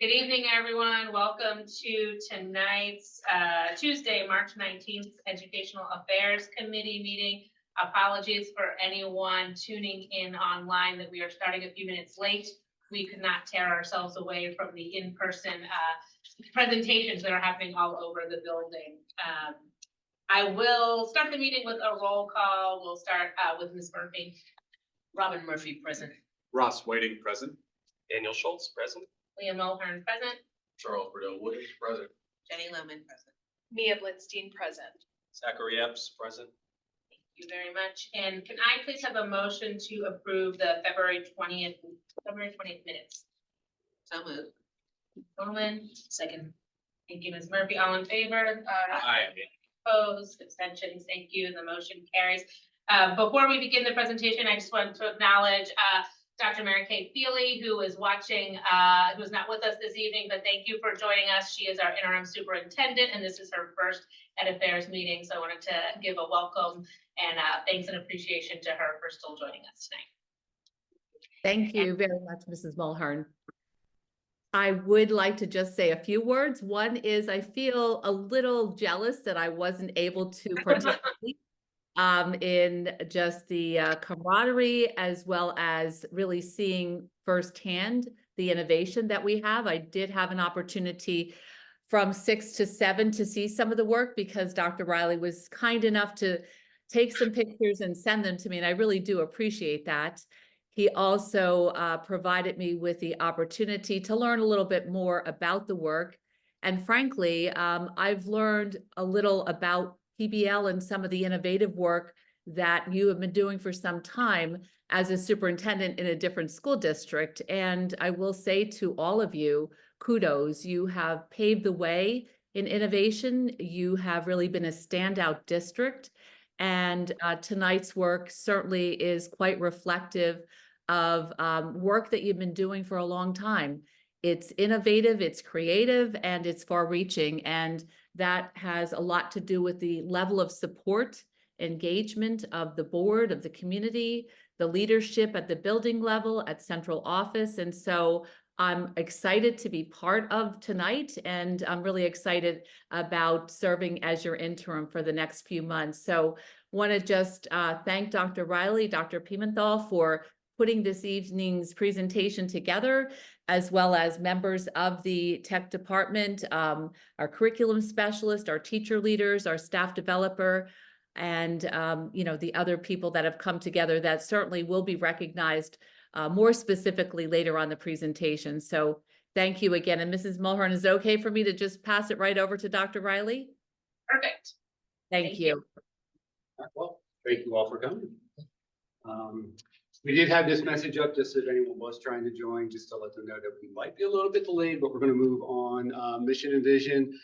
Good evening, everyone. Welcome to tonight's Tuesday, March 19th, Educational Affairs Committee meeting. Apologies for anyone tuning in online that we are starting a few minutes late. We could not tear ourselves away from the in-person presentations that are happening all over the building. I will start the meeting with a roll call. We'll start with Ms. Murphy. Robin Murphy, present. Ross Whiting, present. Daniel Schultz, present. Leah Mulhearn, present. Charles Riddell Williams, present. Jenny Lohman, present. Mia Blitzstein, present. Zachary Epps, present. Thank you very much. And can I please have a motion to approve the February 20th minutes? So moved. Bowman, Second. thank you, Ms. Murphy. All in favor? Aye. Opposed, abstentions, thank you. The motion carries. Before we begin the presentation, I just want to acknowledge Dr. Mary Kay Feely, who is watching, who's not with us this evening, but thank you for joining us. She is our interim superintendent, and this is her first Ed Affairs meeting. So I wanted to give a welcome and thanks and appreciation to her for still joining us tonight. Thank you very much, Mrs. Mulhearn. I would like to just say a few words. One is I feel a little jealous that I wasn't able to participate in just the camaraderie, as well as really seeing firsthand the innovation that we have. I did have an opportunity from 6 to 7 to see some of the work because Dr. Riley was kind enough to take some pictures and send them to me, and I really do appreciate that. He also provided me with the opportunity to learn a little bit more about the work. And frankly, I've learned a little about PBL and some of the innovative work that you have been doing for some time as a superintendent in a different school district. And I will say to all of you, kudos. You have paved the way in innovation. You have really been a standout district. And tonight's work certainly is quite reflective of work that you've been doing for a long time. It's innovative, it's creative, and it's far-reaching. And that has a lot to do with the level of support, engagement of the board, of the community, the leadership at the building level, at central office. And so I'm excited to be part of tonight, and I'm really excited about serving as your interim for the next few months. So want to just thank Dr. Riley, Dr. Pimenthal for putting this evening's presentation together, as well as members of the tech department, our curriculum specialist, our teacher leaders, our staff developer, and the other people that have come together that certainly will be recognized more specifically later on the presentation. So thank you again. And Mrs. Mulhearn, is it okay for me to just pass it right over to Dr. Riley? Perfect. Thank you. Well, thank you all for coming. We did have this message up just if anyone was trying to join, just to let them know that we might be a little bit delayed, but we're going to move on. Mission and vision.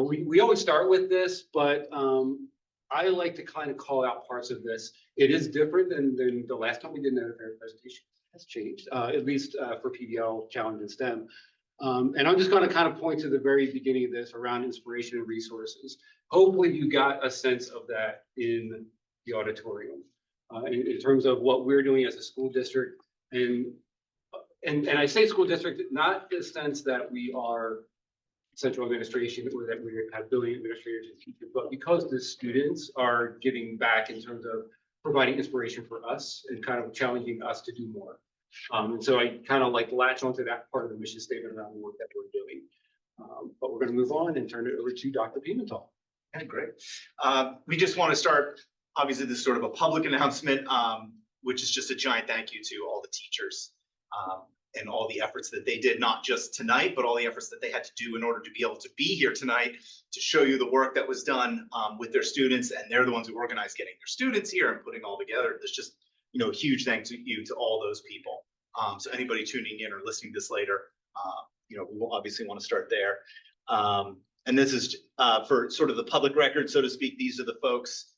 We always start with this, but I like to kind of call out parts of this. It is different than the last time we did an Ed Affairs presentation. Has changed, at least for PBL Challenge in STEM. And I'm just going to kind of point to the very beginning of this around inspiration and resources. Hopefully you got a sense of that in the auditorium. In terms of what we're doing as a school district, and I say school district not in the sense that we are central administration or that we have building administrators and teachers, but because the students are giving back in terms of providing inspiration for us and kind of challenging us to do more. And so I kind of like latch onto that part of the mission statement around the work that we're doing. But we're going to move on and turn it over to Dr. Pimenthal. Okay, great. We just want to start. Obviously, this is sort of a public announcement, which is just a giant thank you to all the teachers and all the efforts that they did, not just tonight, but all the efforts that they had to do in order to be able to be here tonight to show you the work that was done with their students. And they're the ones who organized getting their students here and putting all together. There's just, a huge thanks to you, to all those people. So anybody tuning in or listening to this later, we will obviously want to start there. And this is for sort of the public record, so to speak. These are the folks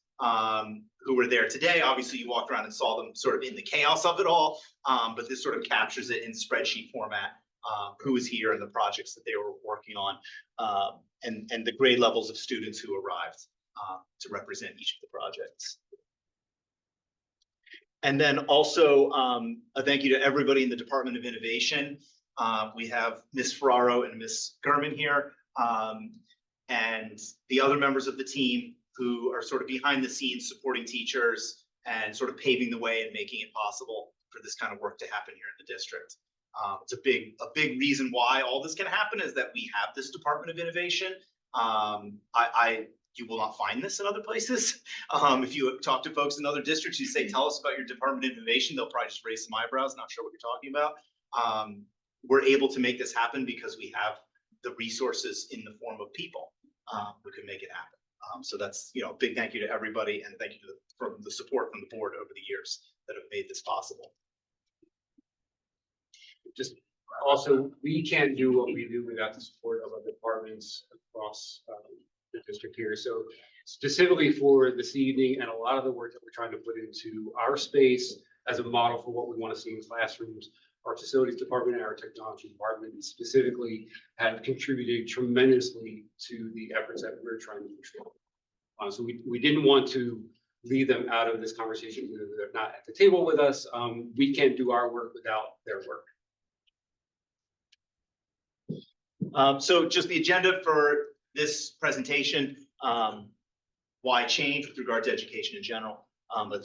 who were there today. Obviously, you walked around and saw them sort of in the chaos of it all, but this sort of captures it in spreadsheet format, who was here and the projects that they were working on, and the grade levels of students who arrived to represent each of the projects. And then also a thank you to everybody in the Department of Innovation. We have Ms. Ferraro and Ms. Gurman here, and the other members of the team who are sort of behind the scenes supporting teachers and sort of paving the way and making it possible for this kind of work to happen here in the district. It's a big reason why all this can happen is that we have this Department of Innovation. You will not find this in other places. If you talk to folks in other districts, you say, tell us about your Department of Innovation, they'll probably just raise some eyebrows, not sure what you're talking about. We're able to make this happen because we have the resources in the form of people who can make it happen. So that's, a big thank you to everybody, and thank you for the support from the board over the years that have made this possible. Just also, we can't do what we do without the support of other departments across the district here. So specifically for this evening and a lot of the work that we're trying to put into our space as a model for what we want to see in classrooms, our facilities department and our technology department specifically have contributed tremendously to the efforts that we're trying to control. So we didn't want to leave them out of this conversation. They're not at the table with us. We can't do our work without their work. So just the agenda for this presentation, why change with regard to education in general, a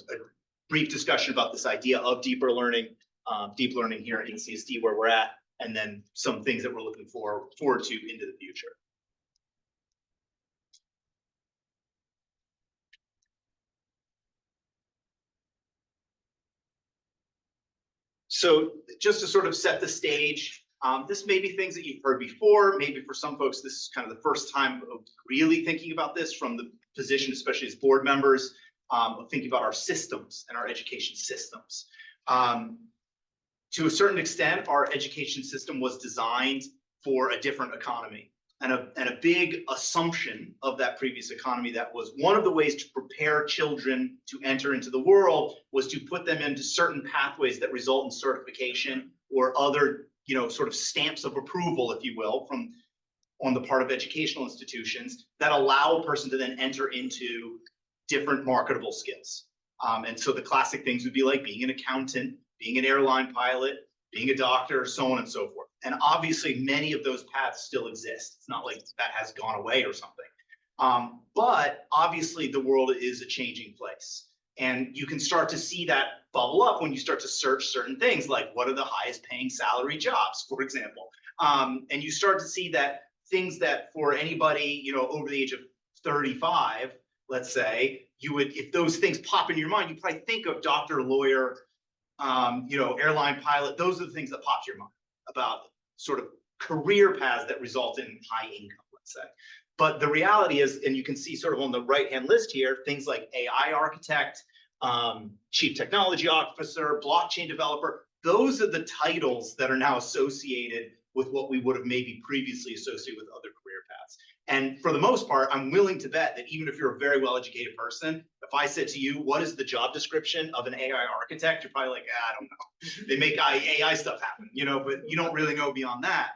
brief discussion about this idea of deep learning here in CSD where we're at, and then some things that we're looking forward to into the future. So just to sort of set the stage, this may be things that you've heard before. Maybe for some folks, this is kind of the first time of really thinking about this from the position, especially as board members, of thinking about our systems and our education systems. To a certain extent, our education system was designed for a different economy. And a big assumption of that previous economy that was one of the ways to prepare children to enter into the world was to put them into certain pathways that result in certification or other, sort of stamps of approval, if you will, on the part of educational institutions that allow a person to then enter into different marketable skills. And so the classic things would be like being an accountant, being an airline pilot, being a doctor, so on and so forth. And obviously many of those paths still exist. It's not like that has gone away or something. But obviously the world is a changing place. And you can start to see that bubble up when you start to search certain things like what are the highest paying salary jobs, for example. And you start to see that things that for anybody, over the age of 35, let's say, you would, if those things pop in your mind, you probably think of doctor, lawyer, airline pilot. Those are the things that pop to your mind about sort of career paths that result in high income, let's say. But the reality is, and you can see sort of on the right-hand list here, things like AI architect, chief technology officer, blockchain developer, those are the titles that are now associated with what we would have maybe previously associated with other career paths. And for the most part, I'm willing to bet that even if you're a very well-educated person, if I said to you, what is the job description of an AI architect? You're probably like, I don't know. They make AI stuff happen, but you don't really know beyond that.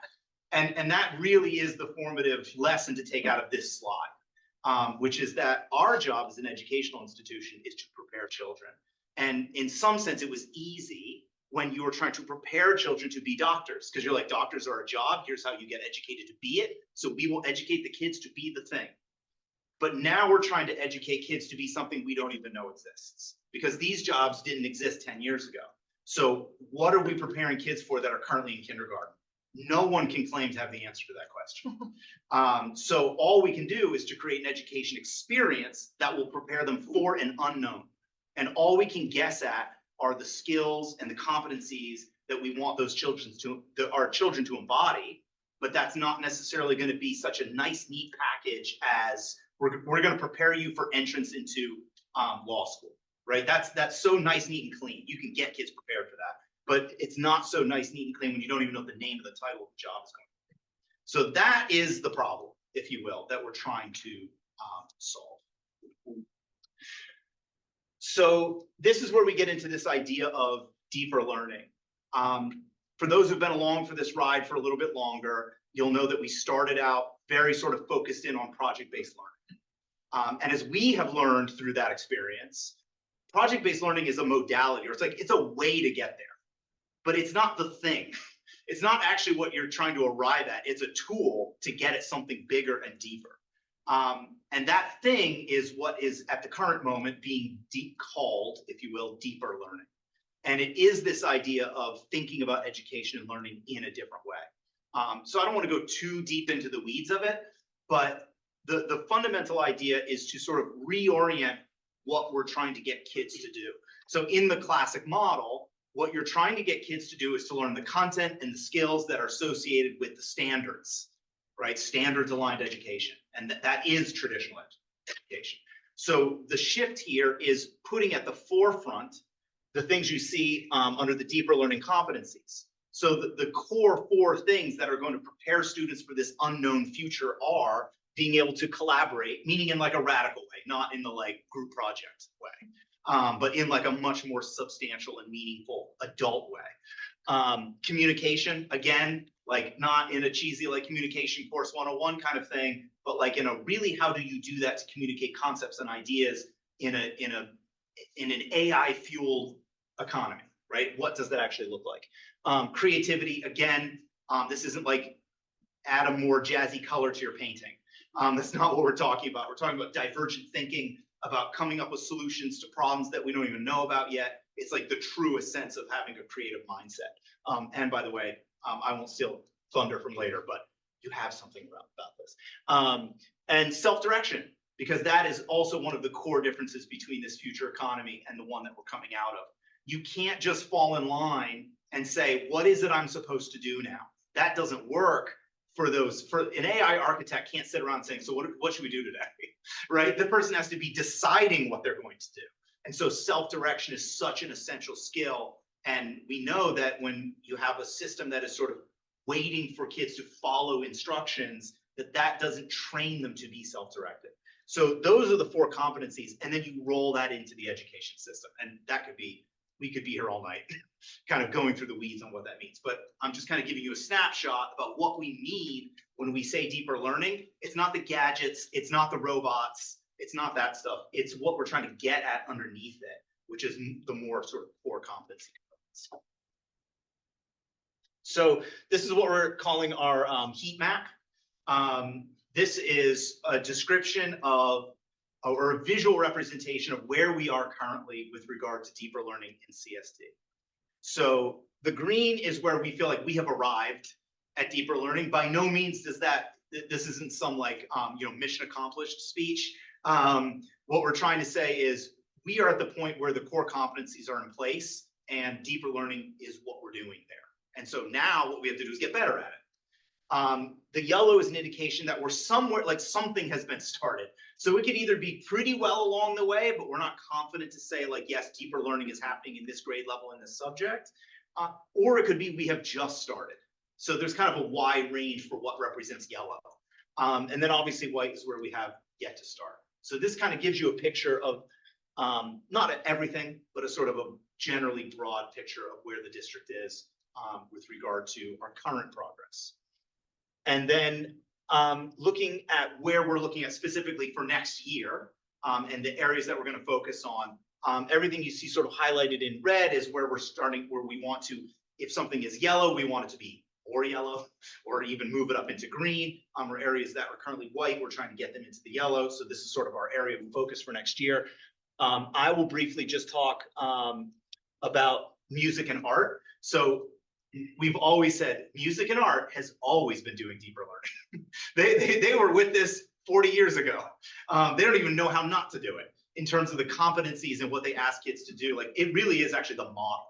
And that really is the formative lesson to take out of this slide, which is that our job as an educational institution is to prepare children. And in some sense, it was easy when you were trying to prepare children to be doctors, because you're like, doctors are a job. Here's how you get educated to be it. So we will educate the kids to be the thing. But now we're trying to educate kids to be something we don't even know exists, because these jobs didn't exist 10 years ago. So what are we preparing kids for that are currently in kindergarten? No one can claim to have the answer to that question. So all we can do is to create an education experience that will prepare them for an unknown. And all we can guess at are the skills and the competencies that we want our children to embody. But that's not necessarily going to be such a nice, neat package as we're going to prepare you for entrance into law school, right? That's so nice, neat, and clean. You can get kids prepared for that. But it's not so nice, neat, and clean when you don't even know the name of the title of the job is going to be. So that is the problem, if you will, that we're trying to solve. So this is where we get into this idea of deeper learning. For those who've been along for this ride for a little bit longer, you'll know that we started out very sort of focused in on project-based learning. And as we have learned through that experience, project-based learning is a modality, or it's a way to get there. But it's not the thing. It's not actually what you're trying to arrive at. It's a tool to get at something bigger and deeper. And that thing is what is at the current moment being called, if you will, deeper learning. And it is this idea of thinking about education and learning in a different way. So I don't want to go too deep into the weeds of it, but the fundamental idea is to sort of reorient what we're trying to get kids to do. So in the classic model, what you're trying to get kids to do is to learn the content and the skills that are associated with the standards, right? Standards aligned education. And that is traditional education. So the shift here is putting at the forefront the things you see under the deeper learning competencies. So the core 4 things that are going to prepare students for this unknown future are being able to collaborate, meaning in like a radical way, not in the like group project way, but in like a much more substantial and meaningful adult way. Communication, again, like not in a cheesy like communication course 101 kind of thing, but like in a really how do you do that to communicate concepts and ideas in an AI fueled economy, right? What does that actually look like? Creativity, again, this isn't like add a more jazzy color to your painting. That's not what we're talking about. We're talking about divergent thinking, about coming up with solutions to problems that we don't even know about yet. It's like the truest sense of having a creative mindset. And by the way, I won't steal thunder from later, but you have something about this. And self-direction, because that is also one of the core differences between this future economy and the one that we're coming out of. You can't just fall in line and say, what is it I'm supposed to do now? That doesn't work for an AI architect can't sit around saying, so what should we do today, right? The person has to be deciding what they're going to do. And so self-direction is such an essential skill. And we know that when you have a system that is sort of waiting for kids to follow instructions, that doesn't train them to be self-directed. So those are the 4 competencies, and then you roll that into the education system. And that could be, we could be here all night kind of going through the weeds on what that means. But I'm just kind of giving you a snapshot about what we need when we say deeper learning. It's not the gadgets, it's not the robots, it's not that stuff. It's what we're trying to get at underneath it, which is the more sort of core competency. So this is what we're calling our heat map. This is a description of, or a visual representation of where we are currently with regard to deeper learning in CSD. So the green is where we feel like we have arrived at deeper learning. By no means does this isn't some like, mission accomplished speech. What we're trying to say is we are at the point where the core competencies are in place and deeper learning is what we're doing there. And so now what we have to do is get better at it. The yellow is an indication that we're somewhere, like something has been started. So we could either be pretty well along the way, but we're not confident to say like, yes, deeper learning is happening in this grade level in this subject. Or it could be we have just started. So there's kind of a wide range for what represents yellow. And then obviously white is where we have yet to start. So this kind of gives you a picture of not everything, but a sort of a generally broad picture of where the district is with regard to our current progress. And then looking at where we're looking at specifically for next year and the areas that we're going to focus on. Everything you see sort of highlighted in red is where we're starting, where we want to, if something is yellow, we want it to be more yellow, or even move it up into green. Or areas that are currently white, we're trying to get them into the yellow. So this is sort of our area of focus for next year. I will briefly just talk about music and art. So we've always said music and art has always been doing deeper learning. They were with this 40 years ago. They don't even know how not to do it in terms of the competencies and what they ask kids to do. Like it really is actually the model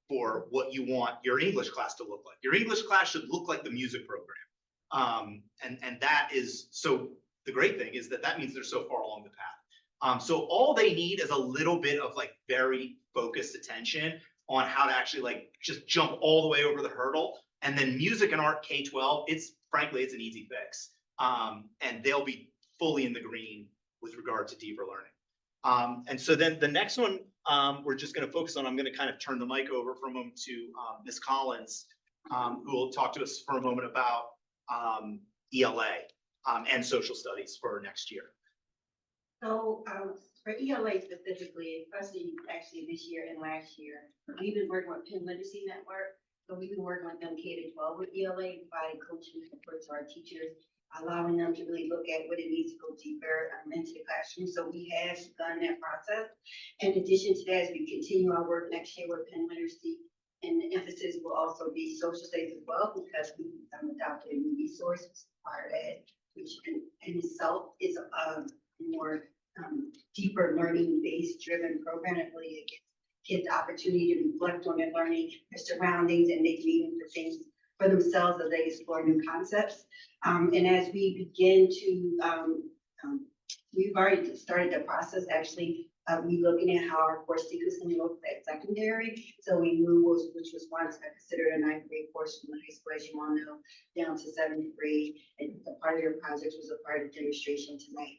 for what you want your English class to look like. Your English class should look like the music program. And that is, so the great thing is that means they're so far along the path. So all they need is a little bit of like very focused attention on how to actually like just jump all the way over the hurdle. And then music and art K-12, frankly, it's an easy fix. And they'll be fully in the green with regard to deeper learning. And so then the next one we're just going to focus on, I'm going to kind of turn the mic over for a moment to Ms. Collins, who will talk to us for a moment about ELA and social studies for next year. So for ELA specifically, especially actually this year and last year, we've been working with Penn Literacy Network. So we've been working with them K-12 with ELA, providing coaching and support to our teachers, allowing them to really look at what it means to go deeper into the classroom. So we have done that process. In addition to that, as we continue our work next year with Penn Literacy, and the emphasis will also be social studies as well, because we adopted a new resource, Inspired Ed, which in itself is a more deeper learning-based driven program that really gives kids the opportunity to reflect on their learning, their surroundings, and make meaning for things for themselves as they explore new concepts. And as we begin to, we've already started the process actually of looking at how our course sequencing looks at secondary. So we moved, which was once considered a ninth grade course from the high school, as you all know, down to seventh grade. And the part of your project was a part of demonstration tonight.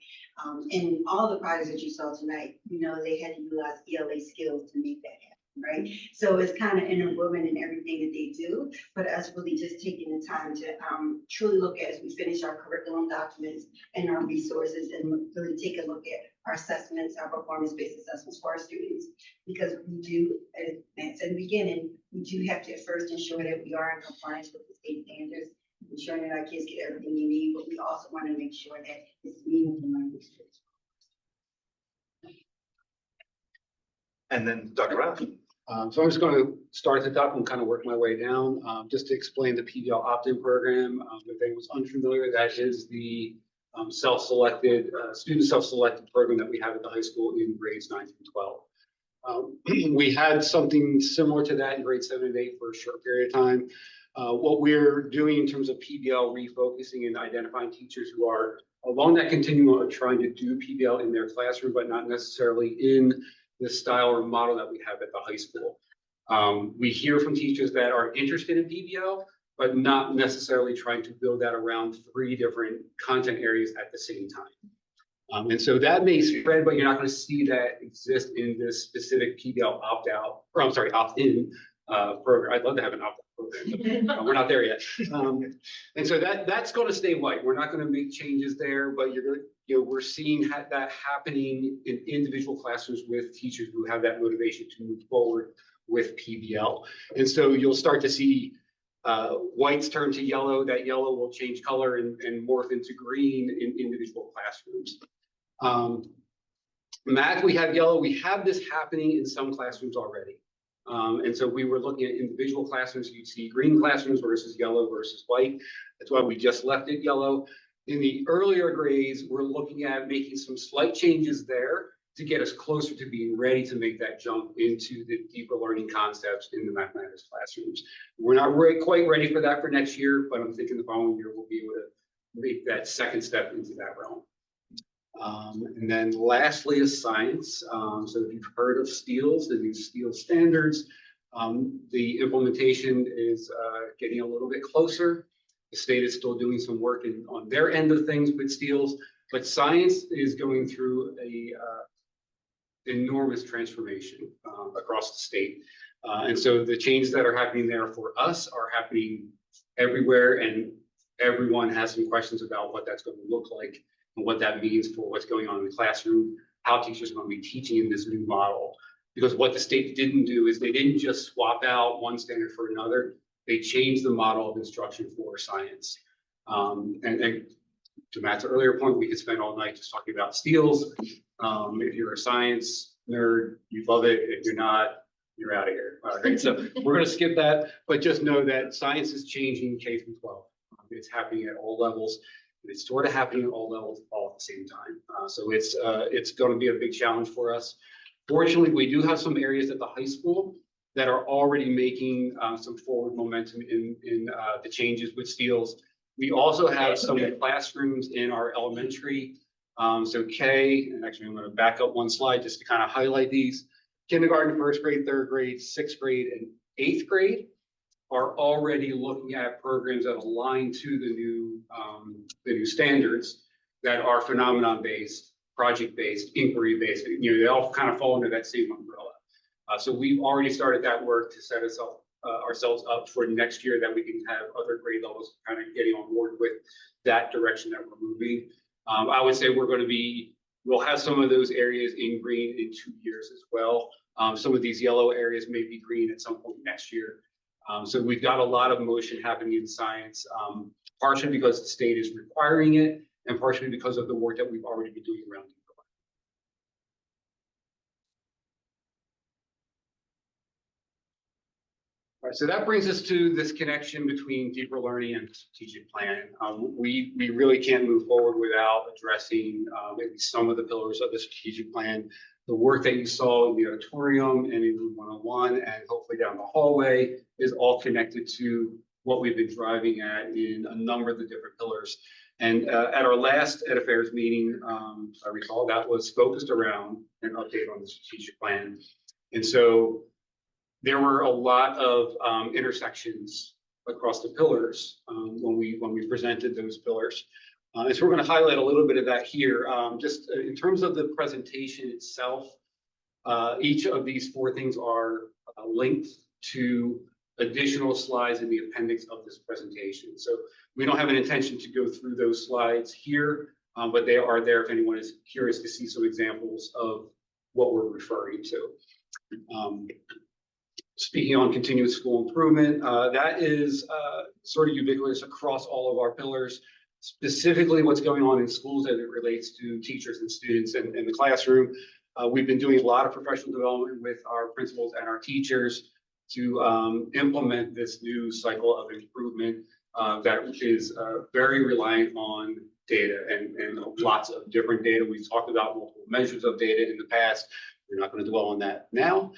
And all the projects that you saw tonight, you know, they had to utilize ELA skills to make that happen. Right. So it's kind of interwoven in everything that they do, but us really just taking the time to truly look at as we finish our curriculum documents and our resources and really take a look at our assessments, our performance-based assessments for our students, because we do, as Matt said in the beginning, we do have to first ensure that we are in compliance with the state standards, ensuring that our kids get everything they need, but we also want to make sure that it's meaningful learning experience. And then Dr. Rao. So I'm just going to start at the top and kind of work my way down, just to explain the PBL opt-in program. If anyone's unfamiliar, that is the self-selected, student self-selected program that we have at the high school in grades 9 through 12. We had something similar to that in grades 7 and 8 for a short period of time. What we're doing in terms of PBL refocusing and identifying teachers who are along that continuum of trying to do PBL in their classroom, but not necessarily in the style or model that we have at the high school. We hear from teachers that are interested in PBL, but not necessarily trying to build that around 3 different content areas at the same time. And so that may spread, but you're not going to see that exist in this specific PBL opt-out, or I'm sorry, opt-in program. I'd love to have an opt-out program, but we're not there yet. And so that's going to stay white. We're not going to make changes there, but you're going to, we're seeing that happening in individual classrooms with teachers who have that motivation to move forward with PBL. And so you'll start to see whites turn to yellow. That yellow will change color and morph into green in individual classrooms. Math, we have yellow. We have this happening in some classrooms already. And so we were looking at individual classrooms. You'd see green classrooms versus yellow versus white. That's why we just left it yellow. In the earlier grades, we're looking at making some slight changes there to get us closer to being ready to make that jump into the deeper learning concepts in the mathematics classrooms. We're not quite ready for that for next year, but I'm thinking the following year we'll be able to make that second step into that realm. And then lastly is science. So if you've heard of STEELS, the new STEELS standards, the implementation is getting a little bit closer. The state is still doing some work on their end of things with STEELS, but science is going through a enormous transformation across the state. And so the changes that are happening there for us are happening everywhere, and everyone has some questions about what that's going to look like and what that means for what's going on in the classroom, how teachers are going to be teaching in this new model. Because what the state didn't do is they didn't just swap out one standard for another. They changed the model of instruction for science. And to Matt's earlier point, we could spend all night just talking about STEELS. If you're a science nerd, you love it. If you're not, you're out of here. All right, so we're going to skip that, but just know that science is changing K through 12. It's happening at all levels. It's sort of happening at all levels all at the same time. So it's going to be a big challenge for us. Fortunately, we do have some areas at the high school that are already making some forward momentum in the changes with STEELS. We also have some classrooms in our elementary. So K, and actually I'm going to back up one slide just to kind of highlight these. Kindergarten, first grade, third grade, sixth grade, and eighth grade are already looking at programs that align to the new standards that are phenomenon-based, project-based, inquiry-based. They all kind of fall under that same umbrella. So we've already started that work to set ourselves up for next year, that we can have other grade levels kind of getting on board with that direction that we're moving. I would say we'll have some of those areas in green in 2 years as well. Some of these yellow areas may be green at some point next year. So we've got a lot of motion happening in science, partially because the state is requiring it and partially because of the work that we've already been doing around. All right, so that brings us to this connection between deeper learning and strategic plan. We really can't move forward without addressing maybe some of the pillars of the strategic plan. The work that you saw in the auditorium and in room 101 and hopefully down the hallway is all connected to what we've been driving at in a number of the different pillars. And at our last Ed Affairs meeting, I recall that was focused around an update on the strategic plan. And so there were a lot of intersections across the pillars when we presented those pillars. And so we're going to highlight a little bit of that here. Just in terms of the presentation itself, each of these 4 things are linked to additional slides in the appendix of this presentation. So we don't have an intention to go through those slides here, but they are there if anyone is curious to see some examples of what we're referring to. Speaking on continuous school improvement, that is sort of ubiquitous across all of our pillars, specifically what's going on in schools as it relates to teachers and students in the classroom. We've been doing a lot of professional development with our principals and our teachers to implement this new cycle of improvement that is very reliant on data and lots of different data. We've talked about multiple measures of data in the past. We're not going to dwell on that now.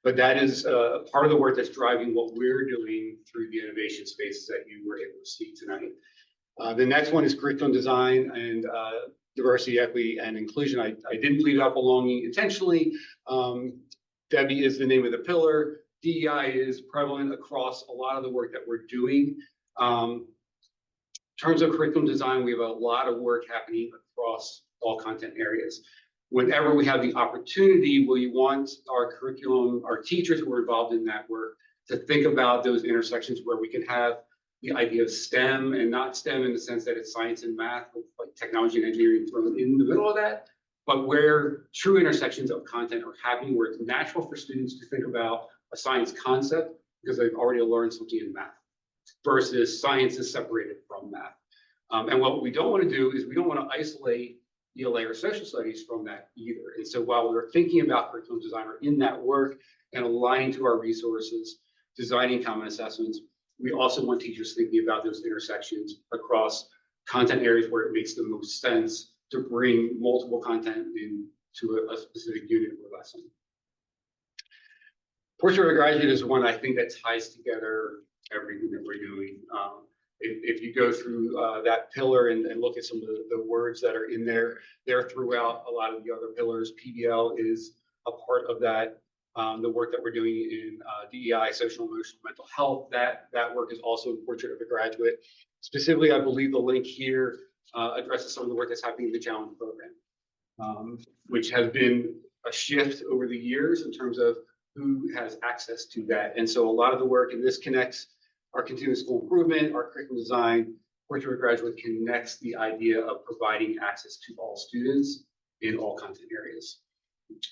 But that is part of the work that's driving what we're doing through the innovation spaces that you were able to see tonight. The next one is curriculum design and diversity, equity, and inclusion. I didn't leave out belonging intentionally. Debbie is the name of the pillar. DEI is prevalent across a lot of the work that we're doing. In terms of curriculum design, we have a lot of work happening across all content areas. Whenever we have the opportunity, we want our curriculum, our teachers who are involved in that work, to think about those intersections where we can have the idea of STEM and not STEM in the sense that it's science and math, with like technology and engineering thrown in the middle of that, but where true intersections of content are happening, where it's natural for students to think about a science concept because they've already learned something in math versus science is separated from math. And what we don't want to do is we don't want to isolate ELA or social studies from that either. And so while we're thinking about curriculum design or in that work and aligning to our resources, designing common assessments, we also want teachers thinking about those intersections across content areas where it makes the most sense to bring multiple content into a specific unit or lesson. Portrait of a Graduate is one I think that ties together everything that we're doing. If you go through that pillar and look at some of the words that are in there, they're throughout a lot of the other pillars. PBL is a part of that. The work that we're doing in DEI, social, emotional, mental health, that work is also in Portrait of a Graduate. Specifically, I believe the link here addresses some of the work that's happening in the Challenge program, which has been a shift over the years in terms of who has access to that. And so a lot of the work, and this connects our continuous school improvement, our curriculum design, Portrait of a Graduate connects the idea of providing access to all students in all content areas.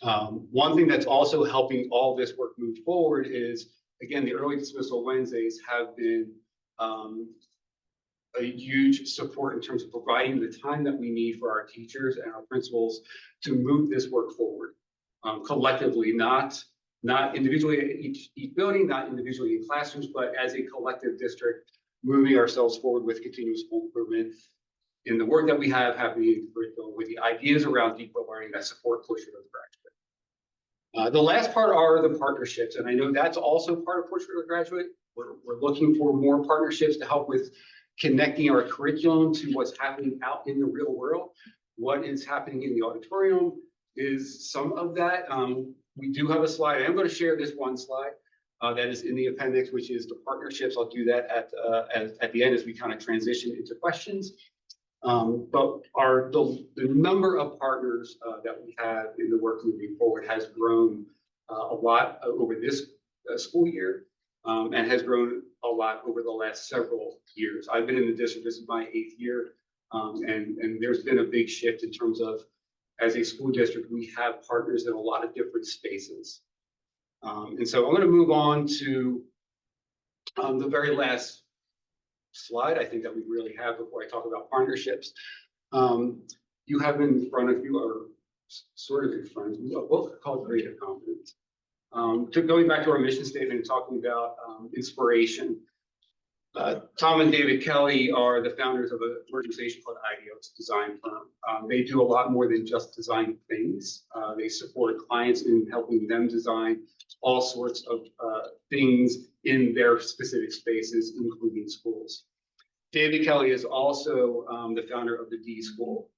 One thing that's also helping all this work move forward is, again, the early dismissal Wednesdays have been a huge support in terms of providing the time that we need for our teachers and our principals to move this work forward collectively, not individually at each building, not individually in classrooms, but as a collective district, moving ourselves forward with continuous school improvement in the work that we have happening in the curriculum with the ideas around deeper learning that support Portrait of the Graduate. The last part are the partnerships, and I know that's also part of Portrait of the Graduate. We're looking for more partnerships to help with connecting our curriculum to what's happening out in the real world. What is happening in the auditorium is some of that. We do have a slide. I am going to share this one slide that is in the appendix, which is the partnerships. I'll do that at the end as we kind of transition into questions. But the number of partners that we have in the work moving forward has grown a lot over this school year and has grown a lot over the last several years. I've been in the district, this is my 8th year, and there's been a big shift in terms of, as a school district, we have partners in a lot of different spaces. And so I'm going to move on to The very last slide, I think that we really have before I talk about partnerships. You have in front of you, or sort of in front of you, a book called Creative Confidence. Going back to our mission statement and talking about inspiration. Tom and David Kelly are the founders of an organization called IDEO. It's a design firm. They do a lot more than just design things. They support clients in helping them design all sorts of things in their specific spaces, including schools. David Kelly is also the founder of the D School.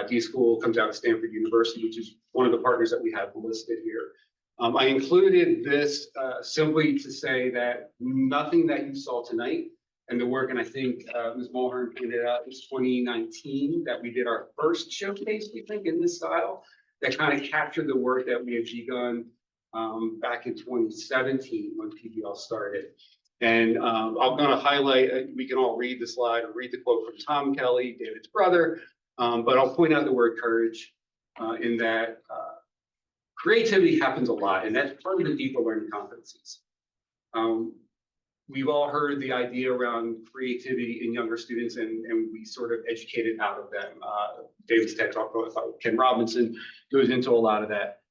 D School comes out of Stanford University, which is one of the partners that we have listed here. I included this simply to say that nothing that you saw tonight and the work, and I think Ms. Mulhearn pointed out, it was 2019 that we did our first showcase, we think, in this style, that kind of captured the work that we had begun back in 2017 when PBL started. And I'm going to highlight, we can all read the slide or read the quote from Tom Kelly, David's brother, but I'll point out the word courage in that creativity happens a lot, and that's part of the deeper learning competencies. We've all heard the idea around creativity in younger students, and we sort of educated out of them. David's TED Talk about Ken Robinson goes into a lot of that.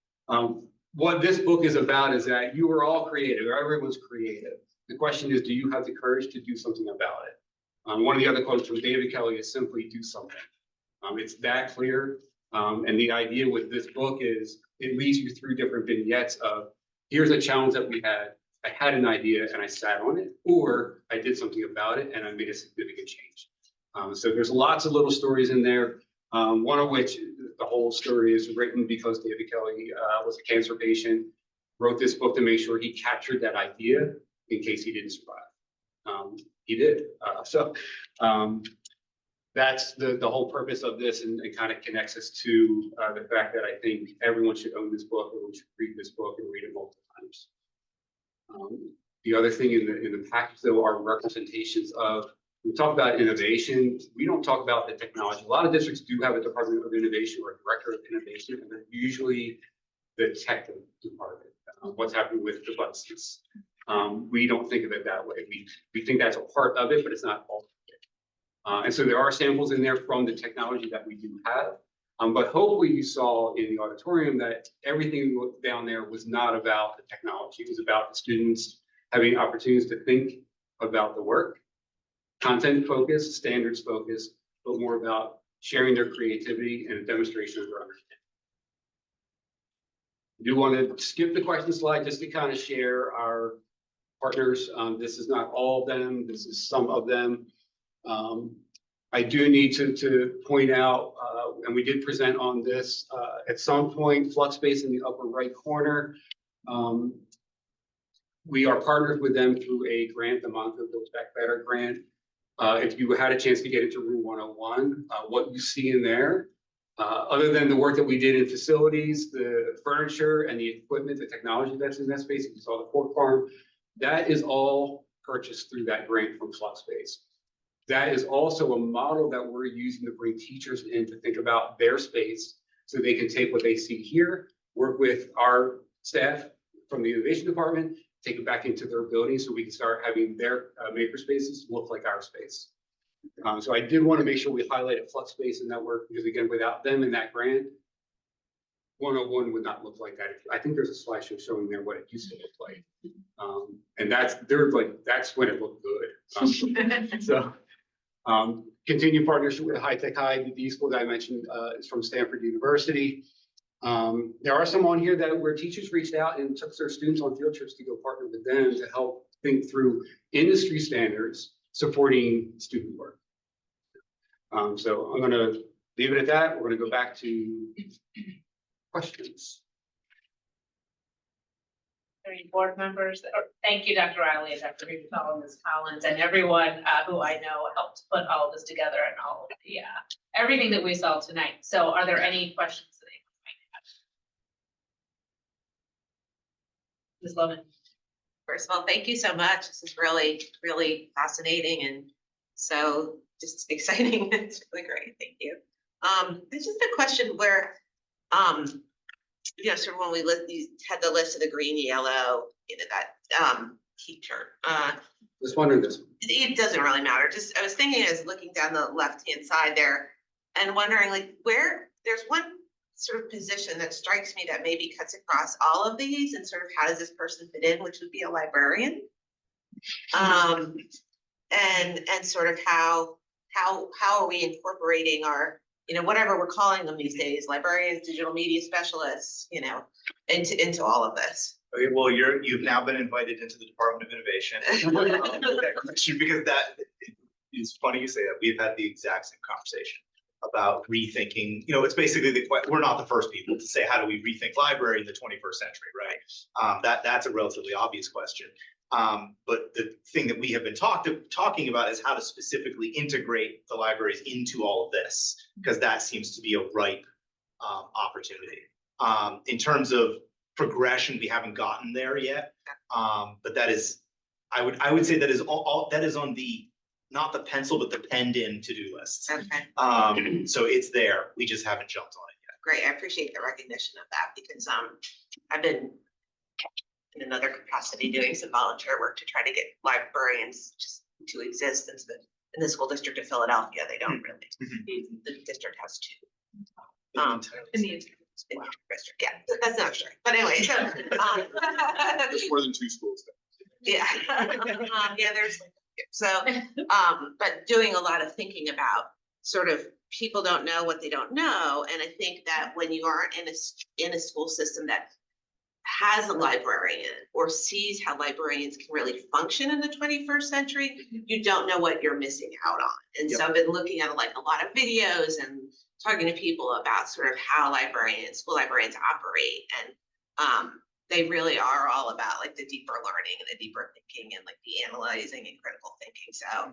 What this book is about is that you are all creative, or everyone's creative. The question is, do you have the courage to do something about it? One of the other quotes from David Kelly is simply do something. It's that clear. And the idea with this book is it leads you through different vignettes of here's a challenge that we had. I had an idea and I sat on it, or I did something about it and I made a significant change. So there's lots of little stories in there. One of which, the whole story is written because David Kelly was a cancer patient, wrote this book to make sure he captured that idea in case he didn't survive. He did. That's the whole purpose of this, and it kind of connects us to the fact that I think everyone should own this book, everyone should read this book and read it multiple times. The other thing in the package, though, are representations of, we talk about innovation, we don't talk about the technology. A lot of districts do have a department of innovation or a director of innovation, and then usually the tech department, what's happening with the buses. We don't think of it that way. We think that's a part of it, but it's not all of it. And so there are samples in there from the technology that we do have. But hopefully you saw in the auditorium that everything down there was not about the technology. It was about the students having opportunities to think about the work, content focused, standards focused, but more about sharing their creativity and a demonstration of their understanding. I do want to skip the question slide just to kind of share our partners. This is not all of them. This is some of them. I do need to point out, and we did present on this at some point, Flux Space in the upper right corner. We are partnered with them through a grant, the Monaco Build Back Better grant. If you had a chance to get into room 101, what you see in there, other than the work that we did in facilities, the furniture and the equipment, the technology that's in that space, you saw the pork farm, that is all purchased through that grant from Flux Space. That is also a model that we're using to bring teachers in to think about their space so they can take what they see here, work with our staff from the innovation department, take it back into their building so we can start having their maker spaces look like our space. So I did want to make sure we highlighted Flux Space in that work because, again, without them in that grant, 101 would not look like that. I think there's a slideshow showing there what it used to look like. And that's when it looked good. Continued partnership with High Tech High, the D School that I mentioned is from Stanford University. There are some on here where teachers reached out and took their students on field trips to go partner with them to help think through industry standards supporting student work. So I'm going to leave it at that. We're going to go back to questions. Any board members, thank you, Dr. Riley and Dr. Hugel and Ms. Collins, and everyone who I know helped put all of this together and all of the everything that we saw tonight. So are there any questions that anyone might have? Ms. Loman. First of all, thank you so much. This is really, really fascinating and so just exciting. It's really great. Thank you. This is a question where, sort of when we you had the list of the green, yellow, that teacher. Just wondering this. It doesn't really matter. Just, I was thinking, I was looking down the left-hand side there and wondering like where, there's one sort of position that strikes me that maybe cuts across all of these and sort of how does this person fit in, which would be a librarian. And sort of how are we incorporating our, you know, whatever we're calling them these days, librarians, digital media specialists, you know, into all of this. Okay, well, you've now been invited into the Department of Innovation. That question, because that is funny you say that. We've had the exact same conversation about rethinking, you know, it's basically we're not the first people to say, how do we rethink library in the 21st century, right? That's a relatively obvious question. But the thing that we have been talking about is how to specifically integrate the libraries into all of this, because that seems to be a ripe opportunity. In terms of progression, we haven't gotten there yet, but that is, I would say that is all that is on the, not the pencil, but the penned in to-do lists. Okay. So it's there. We just haven't jumped on it yet. Great, I appreciate the recognition of that because I've been in another capacity doing some volunteer work to try to get librarians just to exist in the school district of Philadelphia. They don't really. The district has two. In the District, yeah, that's not true. But anyway, so There's more than 2 schools there. yeah, yeah, there's so but doing a lot of thinking about sort of people don't know what they don't know, and I think that when you aren't in a school system that has a librarian or sees how librarians can really function in the 21st century, you don't know what you're missing out on. And so I've been looking at like a lot of videos and talking to people about sort of how school librarians operate, and they really are all about like the deeper learning and the deeper thinking and like the analyzing and critical thinking. So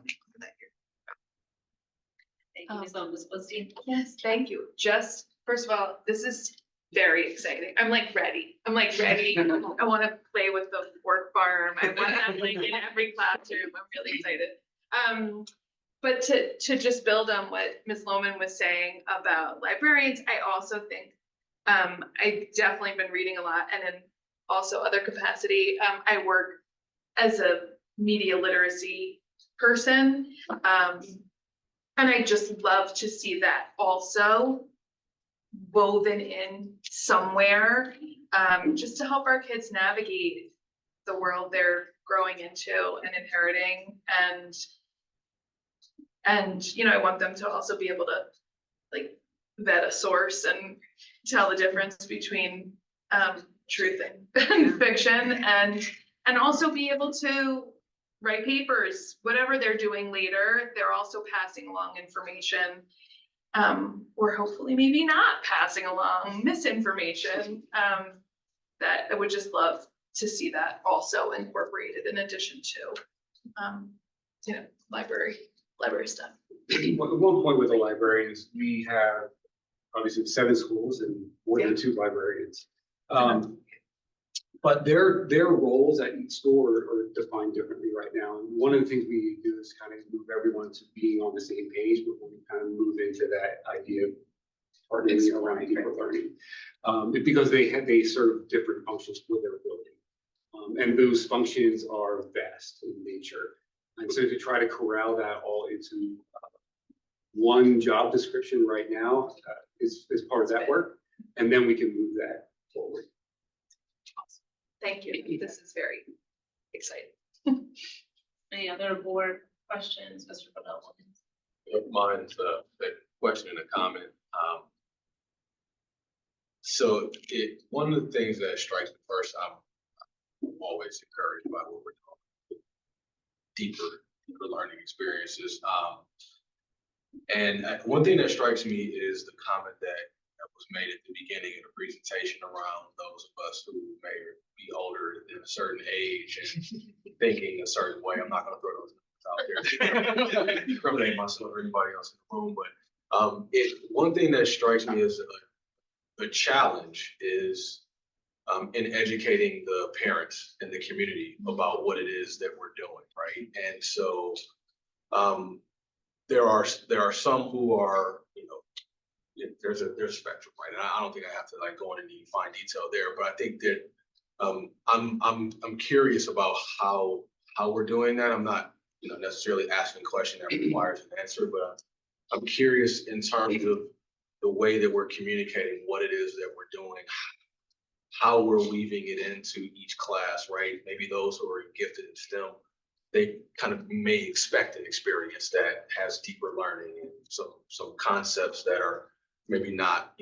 Thank you, Ms. Lombardi. Yes, thank you. Just, first of all, this is very exciting. I'm like ready. I want to play with the work farm. I want that like in every classroom. I'm really excited. But to just build on what Ms. Lohman was saying about librarians, I also think I've definitely been reading a lot, and in also other capacity, I work as a media literacy person, and I just love to see that also woven in somewhere, just to help our kids navigate the world they're growing into and inheriting, and you know, I want them to also be able to like vet a source and tell the difference between truth and fiction, and also be able to write papers, whatever they're doing later. They're also passing along information, or hopefully maybe not passing along misinformation, that I would just love to see that also incorporated in addition to, you know, library stuff. One point with the librarians, we have obviously 7 schools and more than 2 librarians. But their roles at each school are defined differently right now. And one of the things we do is kind of move everyone to being on the same page before we kind of move into that idea of partnering around deeper learning. Because they serve different functions for their building. And those functions are vast in nature. And so to try to corral that all into one job description right now is part of that work. And then we can move that forward. Thank you. This is very exciting. Any other board questions, Mr. Bodell? Mine's the question and a comment. So one of the things that strikes me first, I'm always encouraged by what we're doing, deeper learning experiences. And one thing that strikes me is the comment that was made at the beginning of the presentation around those of us who may be older than a certain age and thinking a certain way. I'm not going to throw those numbers out there, incriminate myself or anybody else in the room. But one thing that strikes me as the challenge is in educating the parents and the community about what it is that we're doing, right? And so there are some who are, you know, there's a spectrum, right? And I don't think I have to like go into any fine detail there, but I think that I'm curious about how we're doing that. I'm not, necessarily asking a question that requires an answer, but I'm curious in terms of the way that we're communicating what it is that we're doing, how we're weaving it into each class, right? Maybe those who are gifted in STEM, they kind of may expect an experience that has deeper learning and some concepts that are maybe not,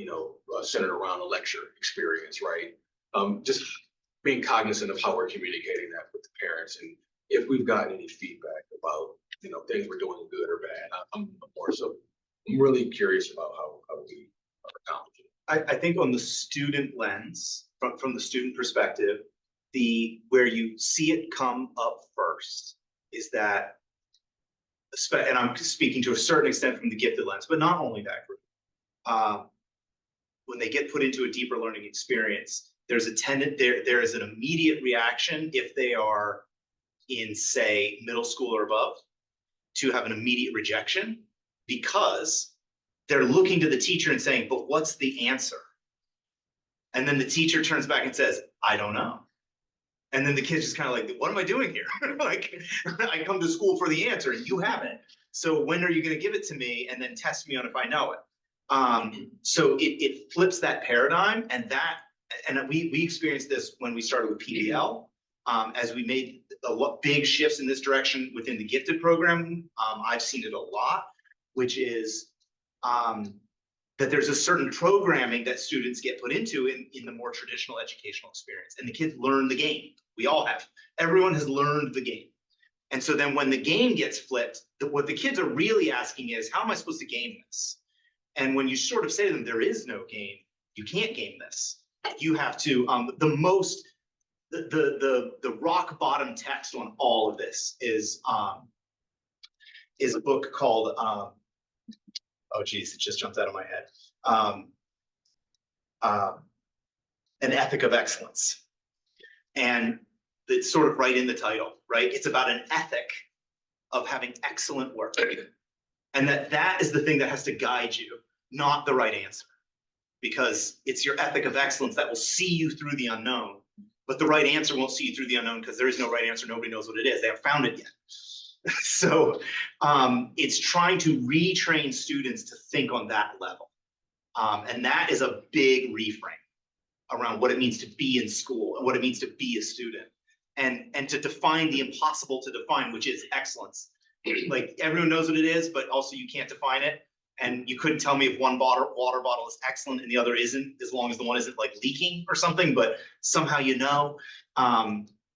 centered around a lecture experience, right? Just being cognizant of how we're communicating that with the parents, and if we've gotten any feedback about, things we're doing good or bad. I'm really curious about how we are accomplishing. I think on the student lens, from the student perspective, where you see it come up first is that, and I'm speaking to a certain extent from the gifted lens, but not only that group. When they get put into a deeper learning experience, there is an immediate reaction if they are in, say, middle school or above, to have an immediate rejection because they're looking to the teacher and saying, but what's the answer? And then the teacher turns back and says, I don't know. And then the kid's just kind of like, what am I doing here? Like, I come to school for the answer, you haven't. So when are you going to give it to me and then test me on if I know it? So it flips that paradigm, and we experienced this when we started with PBL, as we made big shifts in this direction within the gifted program. I've seen it a lot, which is that there's a certain programming that students get put into in the more traditional educational experience, and the kids learn the game. We all have. Everyone has learned the game. And so then when the game gets flipped, what the kids are really asking is, how am I supposed to game this? And when you sort of say to them, there is no game, you can't game this. You have to, the rock bottom text on all of this is a book called, oh geez, it just jumped out of my head. An Ethic of Excellence. And it's sort of right in the title, right? It's about an ethic of having excellent work. And that is the thing that has to guide you, not the right answer. Because it's your ethic of excellence that will see you through the unknown. But the right answer won't see you through the unknown because there is no right answer. Nobody knows what it is. They haven't found it yet. So it's trying to retrain students to think on that level. And that is a big reframe around what it means to be in school and what it means to be a student. And to define the impossible to define, which is excellence. Like, everyone knows what it is, but also you can't define it. And you couldn't tell me if one water bottle is excellent and the other isn't, as long as the one isn't like leaking or something, but somehow you know.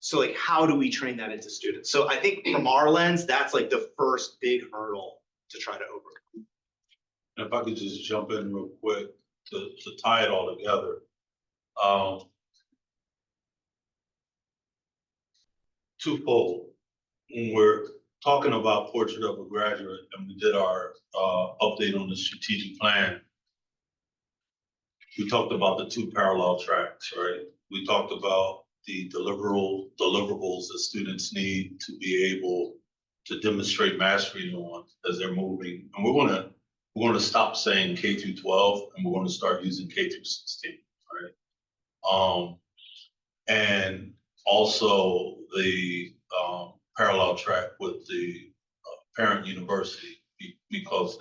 So like, how do we train that into students? So I think from our lens, that's like the first big hurdle to try to overcome. And if I could just jump in real quick to tie it all together. Twofold. When we're talking about Portrait of a Graduate and we did our update on the strategic plan, we talked about the two parallel tracks, right? We talked about the deliverables that students need to be able to demonstrate mastery on as they're moving. And we're gonna stop saying K through 12 and we're gonna start using K through 16, right? And also the parallel track with the parent university, because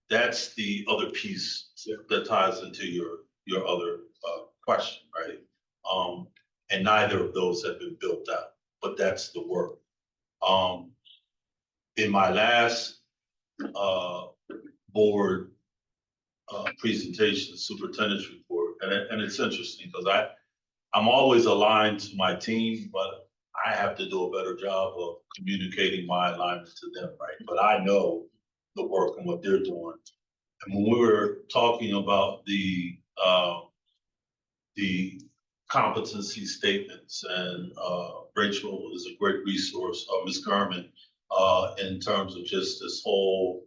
that's the other piece that ties into your other question, right? And neither of those have been built out, but that's the work. In my last board presentation, superintendent's report, and it's interesting because I'm always aligned to my team, but I have to do a better job of communicating my alignment to them, right? But I know the work and what they're doing. And when we were talking about the competency statements, and Rachel is a great resource, Ms. Garman, in terms of just this whole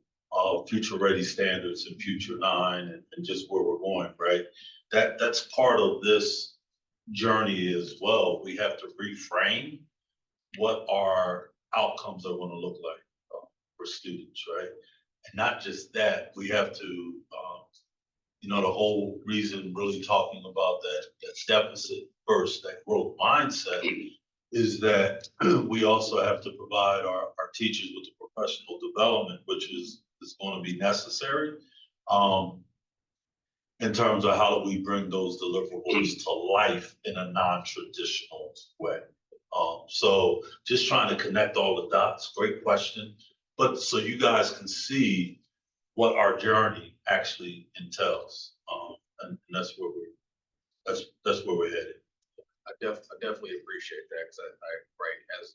future ready standards and future 9 and just where we're going, right? That's part of this journey as well. We have to reframe what our outcomes are going to look like for students, right? And not just that, we have to you know, the whole reason really talking about that deficit first, that growth mindset is that we also have to provide our teachers with the professional development, which is going to be necessary. In terms of how do we bring those deliverables to life in a non-traditional way. So just trying to connect all the dots, great question. But so you guys can see what our journey actually entails. And that's where that's where we're headed. I definitely appreciate that, because right, as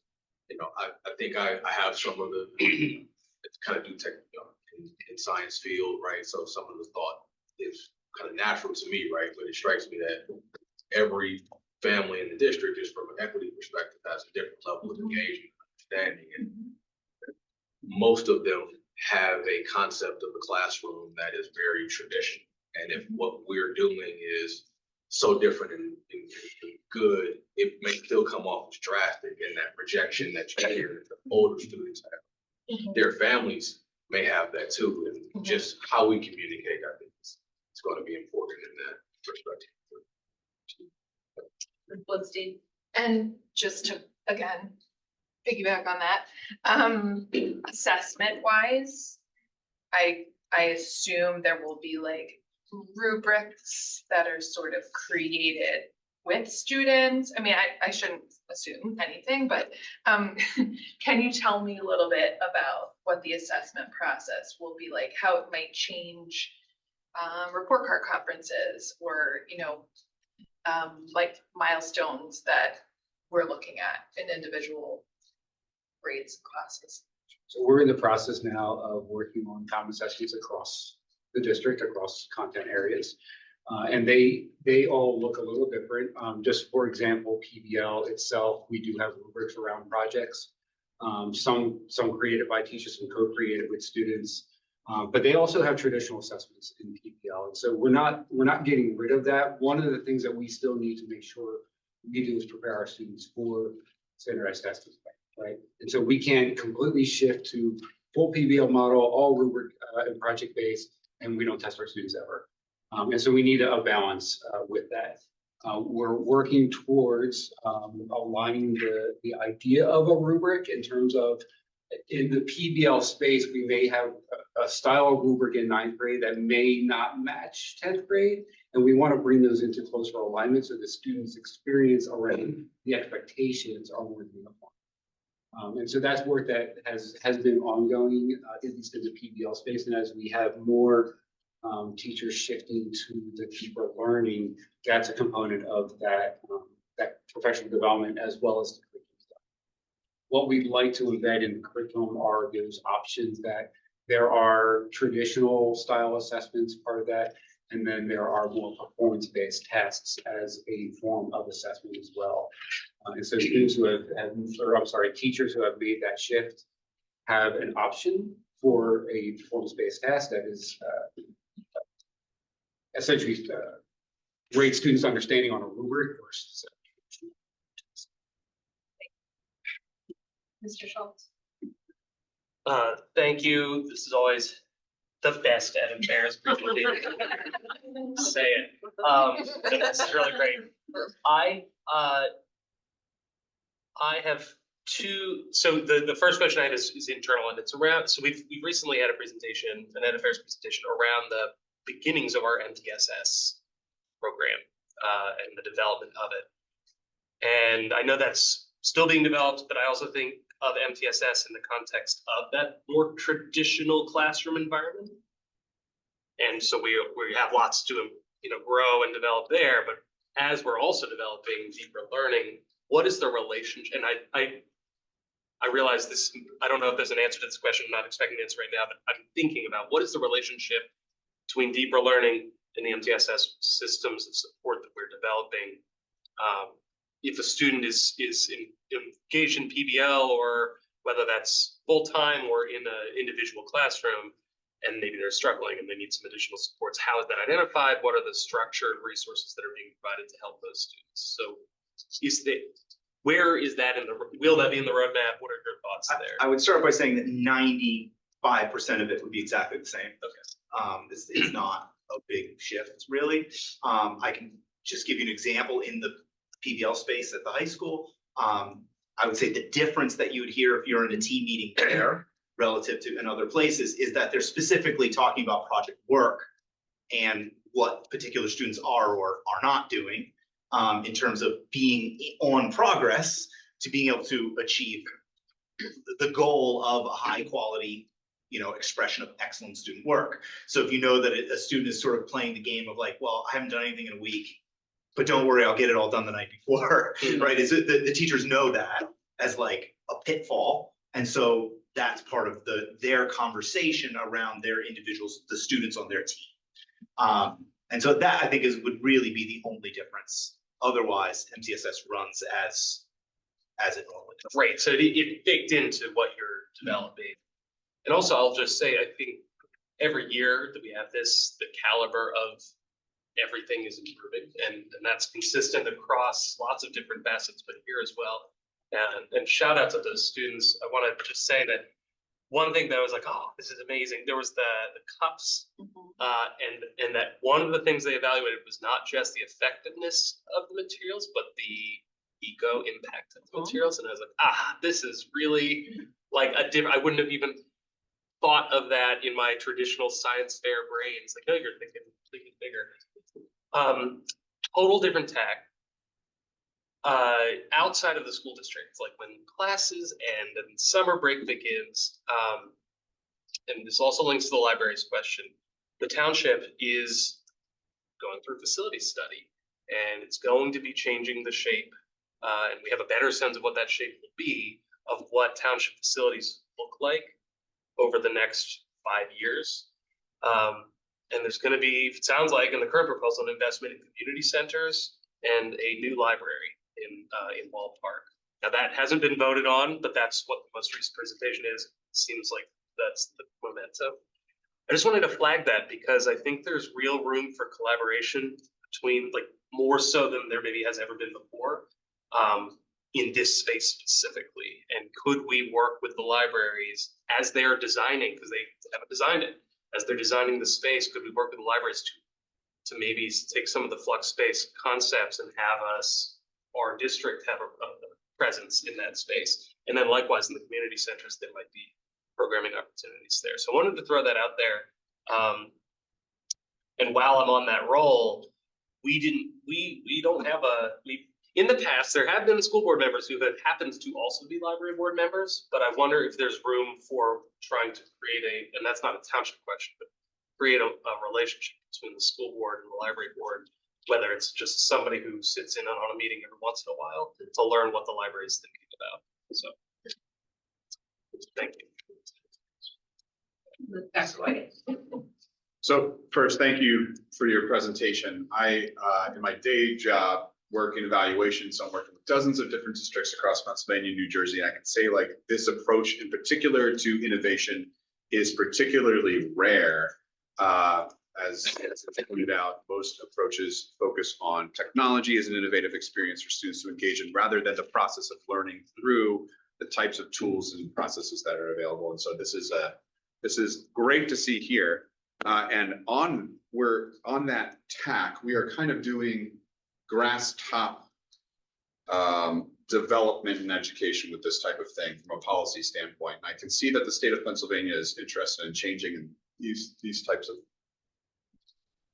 you know, I think I have some of the kind of do tech, you know, in science field, right? So some of the thought is kind of natural to me, right? But it strikes me that every family in the district, just from an equity perspective, has a different level of engagement, understanding, and most of them have a concept of the classroom that is very traditional. And if what we're doing is so different and good, it may still come off as drastic, and that rejection that you hear the older students have. Their families may have that too, and just how we communicate, I think it's going to be important in that perspective. And just to, again, piggyback on that, assessment wise, I assume there will be like rubrics that are sort of created with students. I mean, I shouldn't assume anything, but can you tell me a little bit about what the assessment process will be like, how it might change report card conferences, or, you know, like milestones that we're looking at in individual grades and classes? So we're in the process now of working on common assessments across the district, across content areas. And they all look a little different. Just for example, PBL itself, we do have rubrics around projects. Some created by teachers and co-created with students. But they also have traditional assessments in PBL. And so we're not getting rid of that. One of the things that we still need to make sure we do is prepare our students for standardized testing, right? And so we can't completely shift to full PBL model, all rubric and project based, and we don't test our students ever. And so we need a balance with that. We're working towards aligning the idea of a rubric in terms of, in the PBL space, we may have a style of rubric in 9th grade that may not match 10th grade. And we want to bring those into closer alignment so the students' experience already, the expectations are more uniform. And so that's work that has been ongoing, at least in the PBL space. And as we have more teachers shifting to the deeper learning, that's a component of that, that professional development as well as the curriculum stuff. What we'd like to embed in the curriculum are those options that there are traditional style assessments, part of that, and then there are more performance-based tests as a form of assessment as well. And so students who teachers who have made that shift have an option for a performance-based test that is essentially grade students' understanding on a rubric versus. Mr. Schultz. Thank you. This is always the best at embarrassed people. Say it. This is really great. I have two. So the first question I had is internal, and it's around. So we've recently had a presentation, an ed affairs presentation around the beginnings of our MTSS program and the development of it. And I know that's still being developed, but I also think of MTSS in the context of that more traditional classroom environment. And so we have lots to, you know, grow and develop there, but as we're also developing deeper learning, what is the relationship? And I realize this, I don't know if there's an answer to this question, I'm not expecting an answer right now, but I'm thinking about what is the relationship between deeper learning and the MTSS systems of support that we're developing. If a student is engaged in PBL, or whether that's full-time or in an individual classroom, and maybe they're struggling and they need some additional supports, how is that identified? What are the structured resources that are being provided to help those students? So where is that in the, will that be in the roadmap? What are your thoughts there? I would start by saying that 95% of it would be exactly the same. Okay. It's not. a big shift, really. I can just give you an example in the PBL space at the high school. I would say the difference that you would hear if you're in a team meeting there relative to in other places is that they're specifically talking about project work and what particular students are or are not doing in terms of being on progress to being able to achieve the goal of a high quality, expression of excellent student work. So if you know that a student is sort of playing the game of like, well, I haven't done anything in a week, but don't worry, I'll get it all done the night before, right? Is it the teachers know that as like a pitfall. And so that's part of their conversation around their individuals, the students on their team. And so that I think would really be the only difference. Otherwise, MTSS runs as it normally does. Right, so it baked into what you're developing. And also, I'll just say, I think every year that we have this, the caliber of everything is improving, and that's consistent across lots of different facets, but here as well. And shout out to those students. I want to just say that one thing that I was like, oh, this is amazing. There was the cups, and that one of the things they evaluated was not just the effectiveness of the materials, but the eco impact of the materials. And I was like, this is really like a different. I wouldn't have even thought of that in my traditional science fair brains. Like, no, you're thinking bigger. Total different tack. Outside of the school district, like when classes end and summer break begins, and this also links to the library's question, the township is going through facility study, and it's going to be changing the shape, and we have a better sense of what that shape will be, of what township facilities look like over the next 5 years. And there's going to be, it sounds like, in the current proposal, an investment in community centers and a new library in Wall Park. Now that hasn't been voted on, but that's what the most recent presentation is. Seems like that's the momentum. I just wanted to flag that because I think there's real room for collaboration between, like, more so than there maybe has ever been before, in this space specifically. And could we work with the libraries as they're designing, because they haven't designed it, as they're designing the space, could we work with the libraries to maybe take some of the flux space concepts and have us, our district, have a presence in that space? And then likewise in the community centers, there might be programming opportunities there. So I wanted to throw that out there. And while I'm on that roll, in the past, there have been school board members who have happened to also be library board members, but I wonder if there's room for trying to create and that's not a township question, but create a relationship between the school board and the library board, whether it's just somebody who sits in on a meeting every once in a while to learn what the library is thinking about. So, thank you. That's right. So first, thank you for your presentation. I, in my day job, work in evaluation, so I'm working with dozens of different districts across Pennsylvania, New Jersey. And I can say, like, this approach in particular to innovation is particularly rare. As pointed out, most approaches focus on technology as an innovative experience for students to engage in, rather than the process of learning through the types of tools and processes that are available. And so this is great to see here. And we're on that tack. We are kind of doing grass top development in education with this type of thing from a policy standpoint. And I can see that the state of Pennsylvania is interested in changing these types of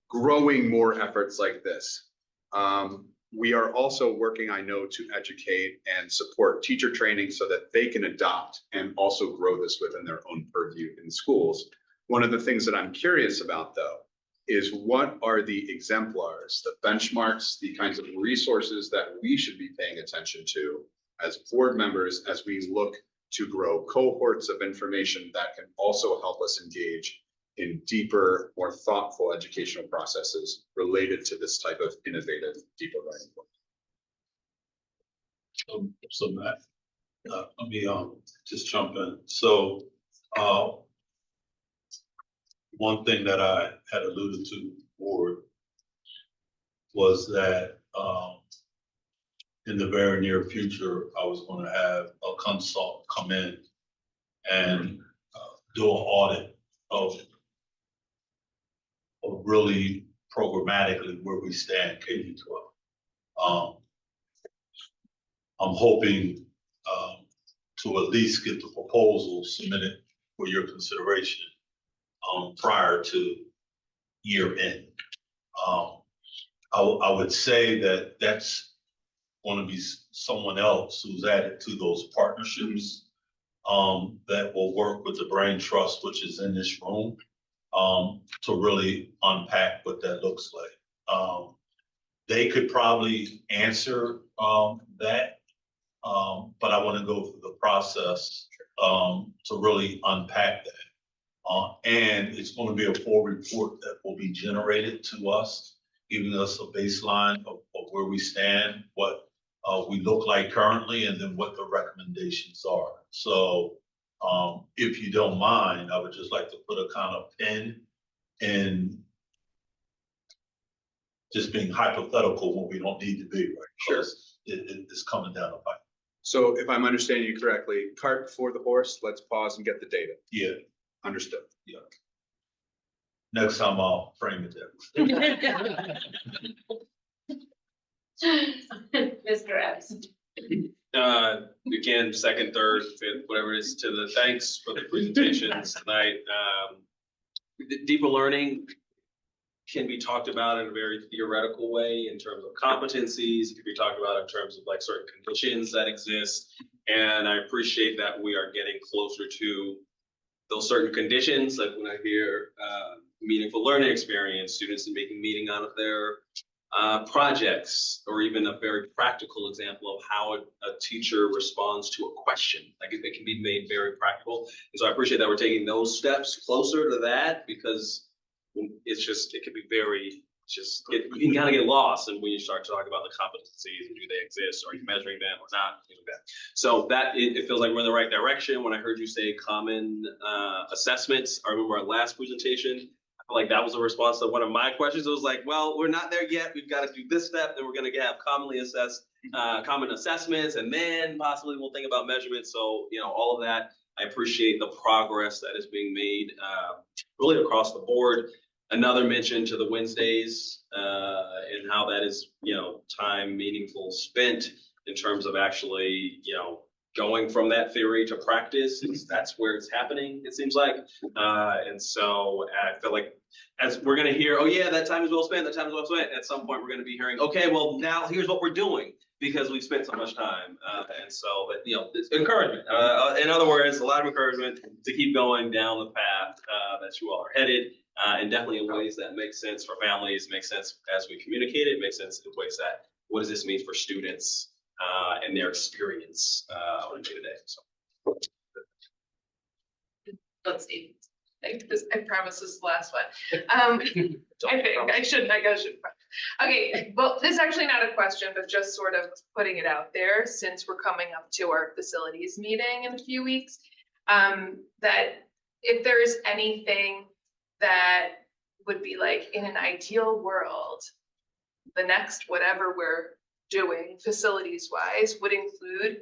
growing more efforts like this. We are also working, I know, to educate and support teacher training so that they can adopt and also grow this within their own purview in schools. One of the things that I'm curious about, though, is what are the exemplars, the benchmarks, the kinds of resources that we should be paying attention to as board members as we look to grow cohorts of information that can also help us engage in deeper, more thoughtful educational processes related to this type of innovative, deeper learning. So Matt, let me just jump in. So one thing that I had alluded to before was that in the very near future, I was going to have a consult come in and do an audit of really programmatically where we stand K-12. I'm hoping to at least get the proposal submitted for your consideration prior to year end. I would say that that's going to be someone else who's added to those partnerships that will work with the Brain Trust, which is in this room, to really unpack what that looks like. They could probably answer that, but I want to go through the process to really unpack that. And it's going to be a full report that will be generated to us, giving us a baseline of where we stand, what we look like currently, and then what the recommendations are. So if you don't mind, I would just like to put a kind of pin in just being hypothetical when we don't need to be, right? Sure. It's coming down the pipe. So if I'm understanding you correctly, cart before the horse, let's pause and get the data. Yeah, Understood. yeah. Next time I'll frame it there. Mr. Epps. Again, second, third, fifth, whatever it is, to the thanks for the presentations tonight. Deeper learning can be talked about in a very theoretical way in terms of competencies. It can be talked about in terms of like certain conditions that exist. And I appreciate that we are getting closer to those certain conditions. Like when I hear meaningful learning experience, students making meaning out of their projects, or even a very practical example of how a teacher responds to a question. Like it can be made very practical. And so I appreciate that we're taking those steps closer to that, because it's just, it can be very, you can kind of get lost. And when you start to talk about the competencies and do they exist, are you measuring them or not, things like that. So that, it feels like we're in the right direction. When I heard you say common assessments, I remember our last presentation, I feel like that was a response to one of my questions. It was like, well, we're not there yet. We've got to do this step, then we're going to have commonly assessed common assessments, and then possibly we'll think about measurements. So, you know, all of that, I appreciate the progress that is being made really across the board. Another mention to the Wednesdays and how that is, you know, time meaningful spent in terms of actually, you know, going from that theory to practice. That's where it's happening, it seems like. And so I feel like as we're going to hear, oh yeah, that time is well spent, that time is well spent. At some point, we're going to be hearing, okay, well now here's what we're doing because we've spent so much time. And so, but you know, it's encouragement. In other words, a lot of encouragement to keep going down the path that you all are headed. And definitely in ways that make sense for families, make sense as we communicate it, makes sense in ways that, what does this mean for students and their experience on a day-to-day? So. Let's see. I promise this is the last one. I think I should. Okay, well, this is actually not a question, but just sort of putting it out there since we're coming up to our facilities meeting in a few weeks. That if there's anything that would be like in an ideal world, the next whatever we're doing facilities wise would include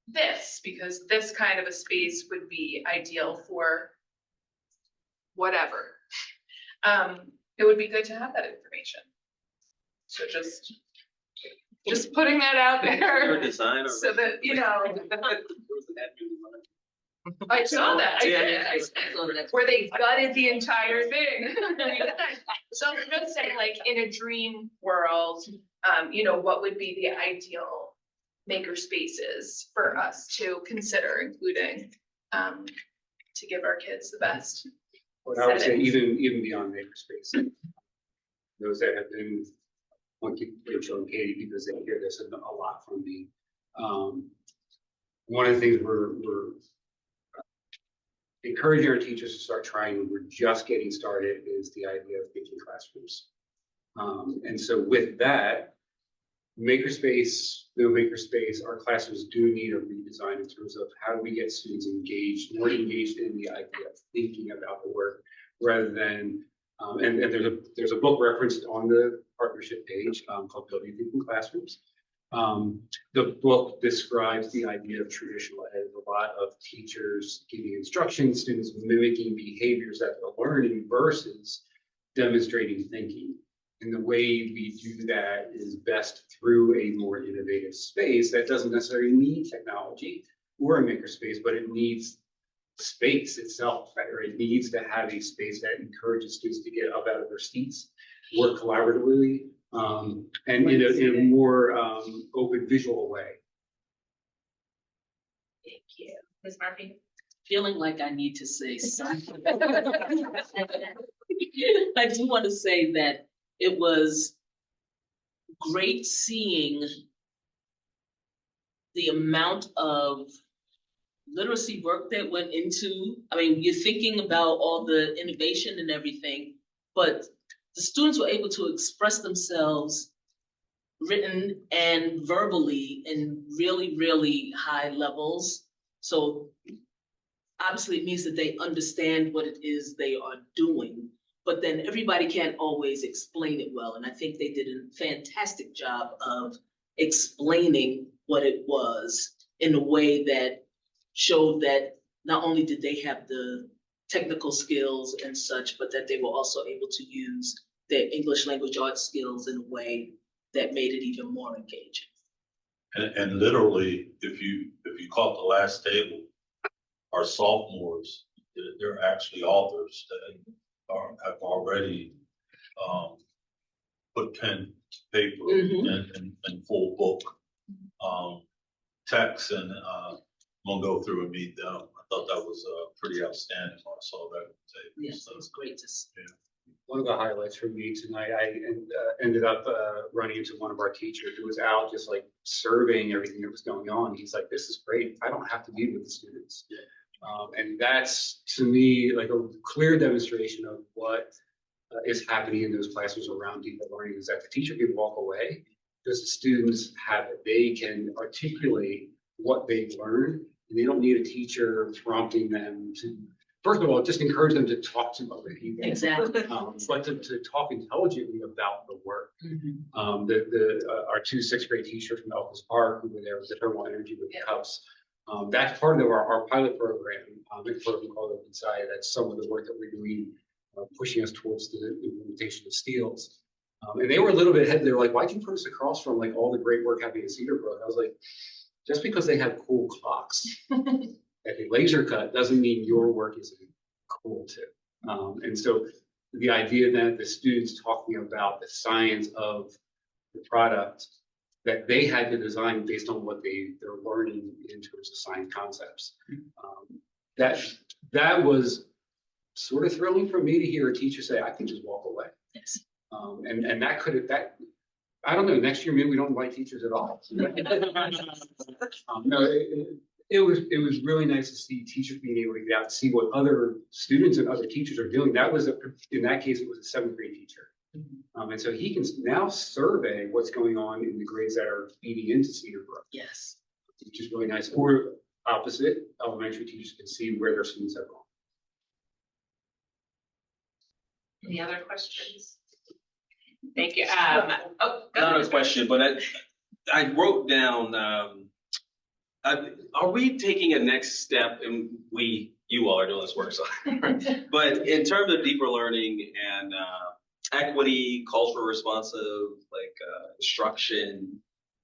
this, because this kind of a space would be ideal for whatever. It would be good to have that information. So just putting that out there. Design or so that, you know. I saw that. I did. Where they gutted the entire thing. So I'm just saying, like, in a dream world, you know, what would be the ideal maker spaces for us to consider including to give our kids the best. But I would say even beyond makerspace, those that have been on Rachel and Katie, because they hear this a lot from me. One of the things we're encouraging our teachers to start trying, when we're just getting started, is the idea of thinking classrooms. And so with that, makerspace, no makerspace, our classrooms do need a redesign in terms of how do we get students engaged, more engaged in the idea of thinking about the work, rather than, and there's a book referenced on the partnership page called Building Thinking Classrooms. The book describes the idea of traditional ed, a lot of teachers giving instruction, students mimicking behaviors that they're learning, versus demonstrating thinking. And the way we do that is best through a more innovative space that doesn't necessarily need technology or a makerspace, but it needs space itself, right? Or it needs to have a space that encourages students to get up out of their seats, work collaboratively, and in a more open visual way. Thank you. Ms. Murphy? Feeling like I need to say something. I do want to say that it was great seeing the amount of literacy work that went into, I mean, you're thinking about all the innovation and everything, but the students were able to express themselves written and verbally in really, really high levels. So obviously it means that they understand what it is they are doing, but then everybody can't always explain it well. And I think they did a fantastic job of explaining what it was in a way that showed that not only did they have the technical skills and such, but that they were also able to use their English language arts skills in a way that made it even more engaging. And literally, if you caught the last table, our sophomores, they're actually authors that have already put pen to paper and full book text, and I'm gonna go through and meet them. I thought that was pretty outstanding when I saw that table. Yes, So, it was great to see. yeah. One of the highlights for me tonight, I ended up running into one of our teachers who was out just like surveying everything that was going on. He's like, this is great. I don't have to be with the students. And that's, to me, like a clear demonstration of what is happening in those classrooms around deeper learning, is that the teacher can walk away because the students have it. They can articulate what they've learned, and they don't need a teacher prompting them to, first of all, just encourage them to talk to other people. Exactly. But to talk intelligently about the work. Our two sixth grade teachers from Elkins Park who were there with the thermal energy with the cups. That's part of our pilot program, big program called Open Side. That's some of the work that we're doing, pushing us towards the implementation of steels. And they were a little bit ahead. They were like, why'd you put us across from like all the great work happening in Cedar Brook? I was like, just because they have cool clocks that they laser cut doesn't mean your work isn't cool too. And so the idea that the students talking about the science of the product that they had to design based on what they're learning in terms of science concepts. That was sort of thrilling for me to hear a teacher say, I can just walk away. Yes. And that could have, I don't know, next year maybe we don't invite teachers at all. No, it was really nice to see teachers being able to get out and see what other students and other teachers are doing. That was in that case, it was a seventh grade teacher. And so he can now survey what's going on in the grades that are feeding into Cedar Brook. Yes. Which is really nice. Or opposite, elementary teachers can see where their students have gone. Any other questions? Thank you. Go Not ahead. a question, but I wrote down, are we taking a next step, and you all are doing this work, so, but in terms of deeper learning and equity, cultural responsive, instruction,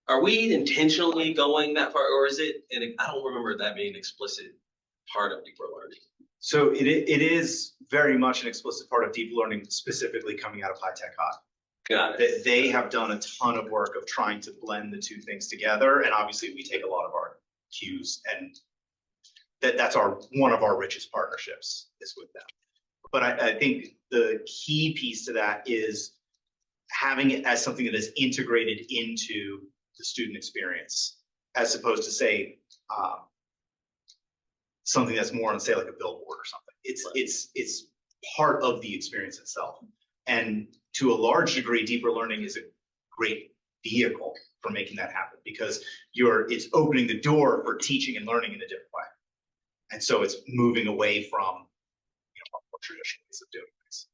are we intentionally going that far, or is it, and I don't remember that being an explicit part of deeper learning. So it is very much an explicit part of deep learning, specifically coming out of High Tech High. Got it. They have done a ton of work of trying to blend the two things together, and obviously we take a lot of our cues, and that's one of our richest partnerships is with them. But I think the key piece to that is having it as something that is integrated into the student experience, as opposed to say something that's more on, say, like a billboard or something. It's part of the experience itself. And to a large degree, deeper learning is a great vehicle for making that happen, because it's opening the door for teaching and learning in a different way. And so it's moving away from more traditional ways of doing things.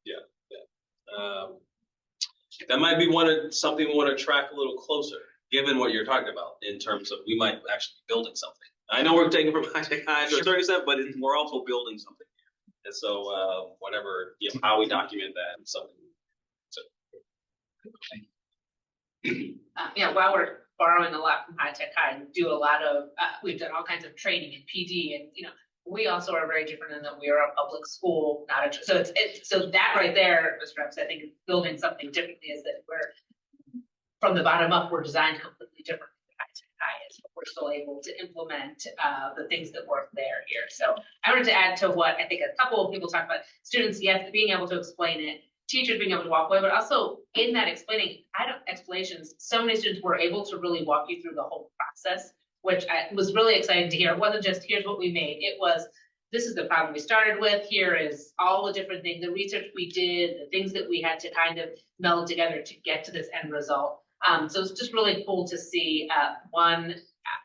That might be something we want to track a little closer, given what you're talking about in terms of we might actually be building something. I know we're taking from High Tech High to a certain extent, but we're also building something. And so, whatever, how we document that, is something. So, While we're borrowing a lot from High Tech High, we do a lot of, we've done all kinds of training in PD and, we also are very different in that we are a public school, not a, so that right there, Mr. Reps, I think building something differently is that from the bottom up, we're designed completely differently than High Tech High is, but we're still able to implement the things that work there here. So I wanted to add to what I think a couple of people talked about, students, yes, being able to explain it, teachers being able to walk away, but also in that explanations, so many students were able to really walk you through the whole process, which was really exciting to hear. It wasn't just, here's what we made. It was, this is the problem we started with. Here is all the different things, the research we did, the things that we had to kind of meld together to get to this end result. So it's just really cool to see,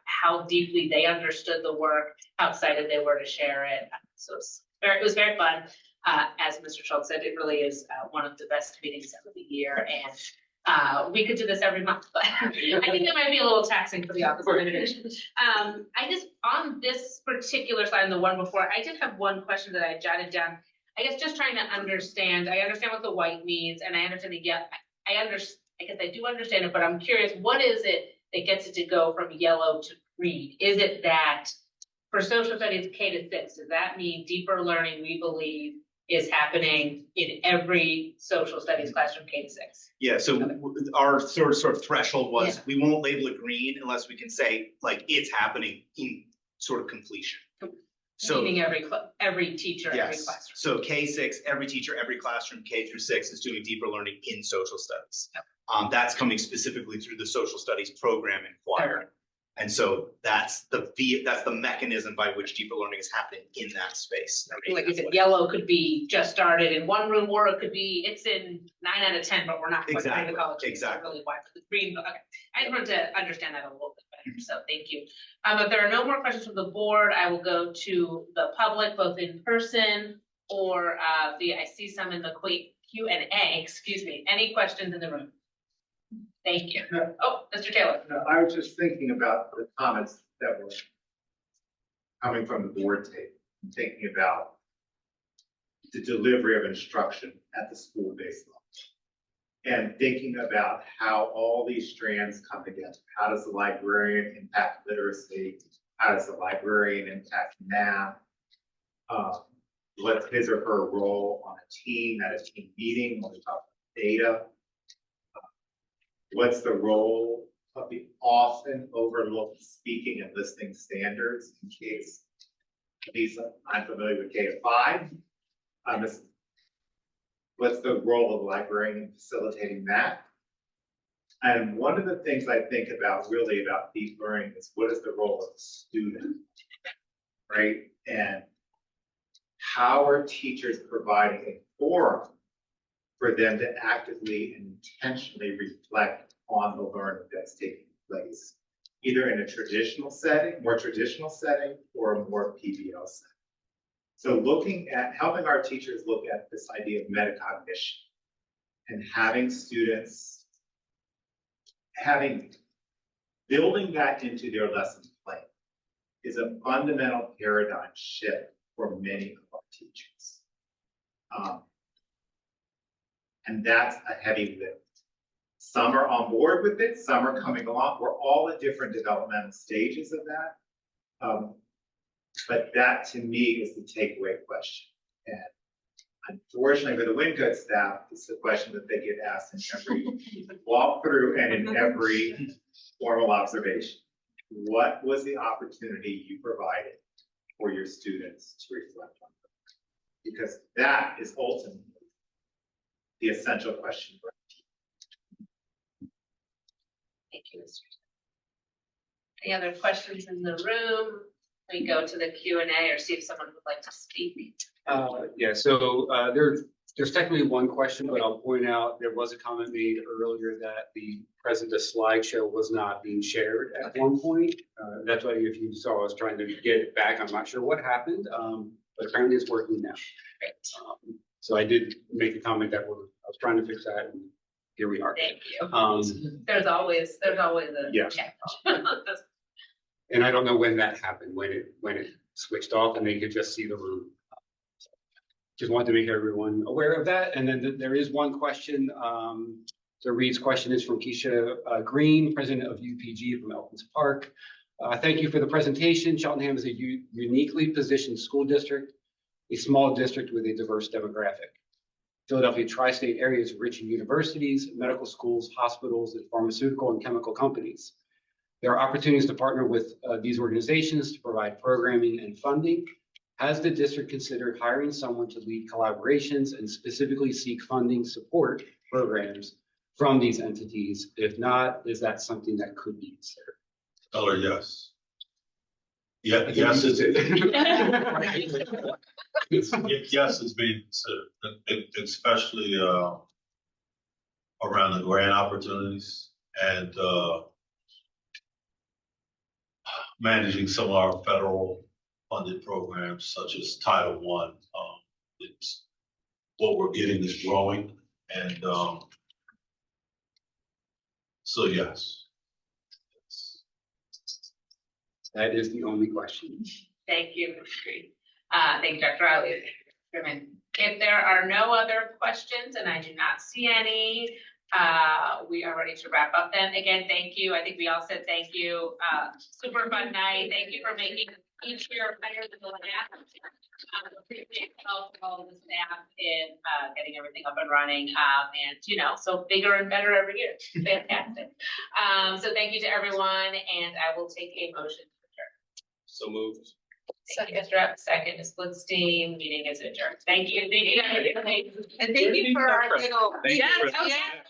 how deeply they understood the work, how excited they were to share it. So it was very fun. As Mr. Schultz said, it really is one of the best meetings of the year. And we could do this every month, but I think that might be a little taxing for the Office of Innovation. I just, on this particular slide and the one before, I did have one question that I jotted down. I guess just trying to understand, I understand what the white means, and I understand the yellow. I guess I do understand it, but I'm curious, what is it that gets it to go from yellow to green? Is it that for social studies K to 6, does that mean deeper learning, we believe, is happening in every social studies classroom K to 6? Yeah, so our sort of threshold was, we won't label it green unless we can say, like, it's happening in sort of completion. So meaning every teacher, every yes, classroom. so K6, every teacher, every classroom, K through 6 is doing deeper learning in social studies. Yep. That's coming specifically through the social studies program and choir. Okay. And so that's the mechanism by which deeper learning is happening in that space. Like you said, yellow could be just started in one room, or it could be, it's in 9 out of 10, but we're not quite ready to college. Exactly. Really wide, but the green, okay. I just wanted to understand that a little bit better, so thank you. If there are no more questions from the board, I will go to the public, both in person or I see some in the Q&A, excuse me. Any questions in the room? Thank you. Oh, Mr. Taylor. No, I was just thinking about the comments that were coming from the board table, thinking about the delivery of instruction at the school-based level, and thinking about how all these strands come together. How does the librarian impact literacy? How does the librarian impact math? What's his or her role on a team, at a team meeting when we talk about data? What's the role of the often overlooked speaking and listening standards in case, Lisa, I'm familiar with K to 5. What's the role of the librarian in facilitating that? And one of the things I think about really about deep learning is what is the role of the student, right? And how are teachers providing a forum for them to actively and intentionally reflect on the learning that's taking place, either in a traditional setting, more traditional setting, or a more PBL setting. So looking at, helping our teachers look at this idea of metacognition and having students, building that into their lesson plan is a fundamental paradigm shift for many of our teachers. And that's a heavy lift. Some are on board with it, some are coming along. We're all at different developmental stages of that. But that to me is the takeaway question. And unfortunately for the Wingood staff, it's the question that they get asked in every walkthrough and in every formal observation. What was the opportunity you provided for your students to reflect on? Because that is ultimately the essential question. Thank you, Mr. Any other questions in the room? We go to the Q&A or see if someone would like to speak. Yeah, so there's technically one question, but I'll point out there was a comment made earlier that the present slideshow was not being shared at one point. That's why if you saw, I was trying to get it back. I'm not sure what happened, but apparently it's working now. So I did make a comment that I was trying to fix that, and here we are. Thank you. There's always a Yeah. challenge. And I don't know when that happened, when it switched off and they could just see the room. just wanted to make everyone aware of that. And then there is one question. So Reed's question is from Keisha Green, president of UPG from Elkins Park. Thank you for the presentation. Cheltenham is a uniquely positioned school district, a small district with a diverse demographic. Philadelphia tri-state area is rich in universities, medical schools, hospitals, and pharmaceutical and chemical companies. There are opportunities to partner with these organizations to provide programming and funding. Has the district considered hiring someone to lead collaborations and specifically seek funding support programs from these entities? If not, is that something that could be considered? Tell her yes. Yeah, yes, it's yes, it's being considered, especially around the grant opportunities and managing some of our federal funded programs such as Title I. It's what we're getting is growing, and so yes. That is the only question. Thank you, Ms. Green. Thank you, Dr. Riley. If there are no other questions, and I do not see any, we are ready to wrap up then. Again, thank you. I think we all said thank you. Super fun night. Thank you for making each year better than the last. Appreciate all of the staff in getting everything up and running. And so bigger and better every year. Fantastic. So thank you to everyone, and I will take a motion. So moved. Thank you, Mr. Rep. Second is Splitstein. Meeting is adjourned. Thank you. And thank you for our little. Thank you for- Yes, oh, yeah.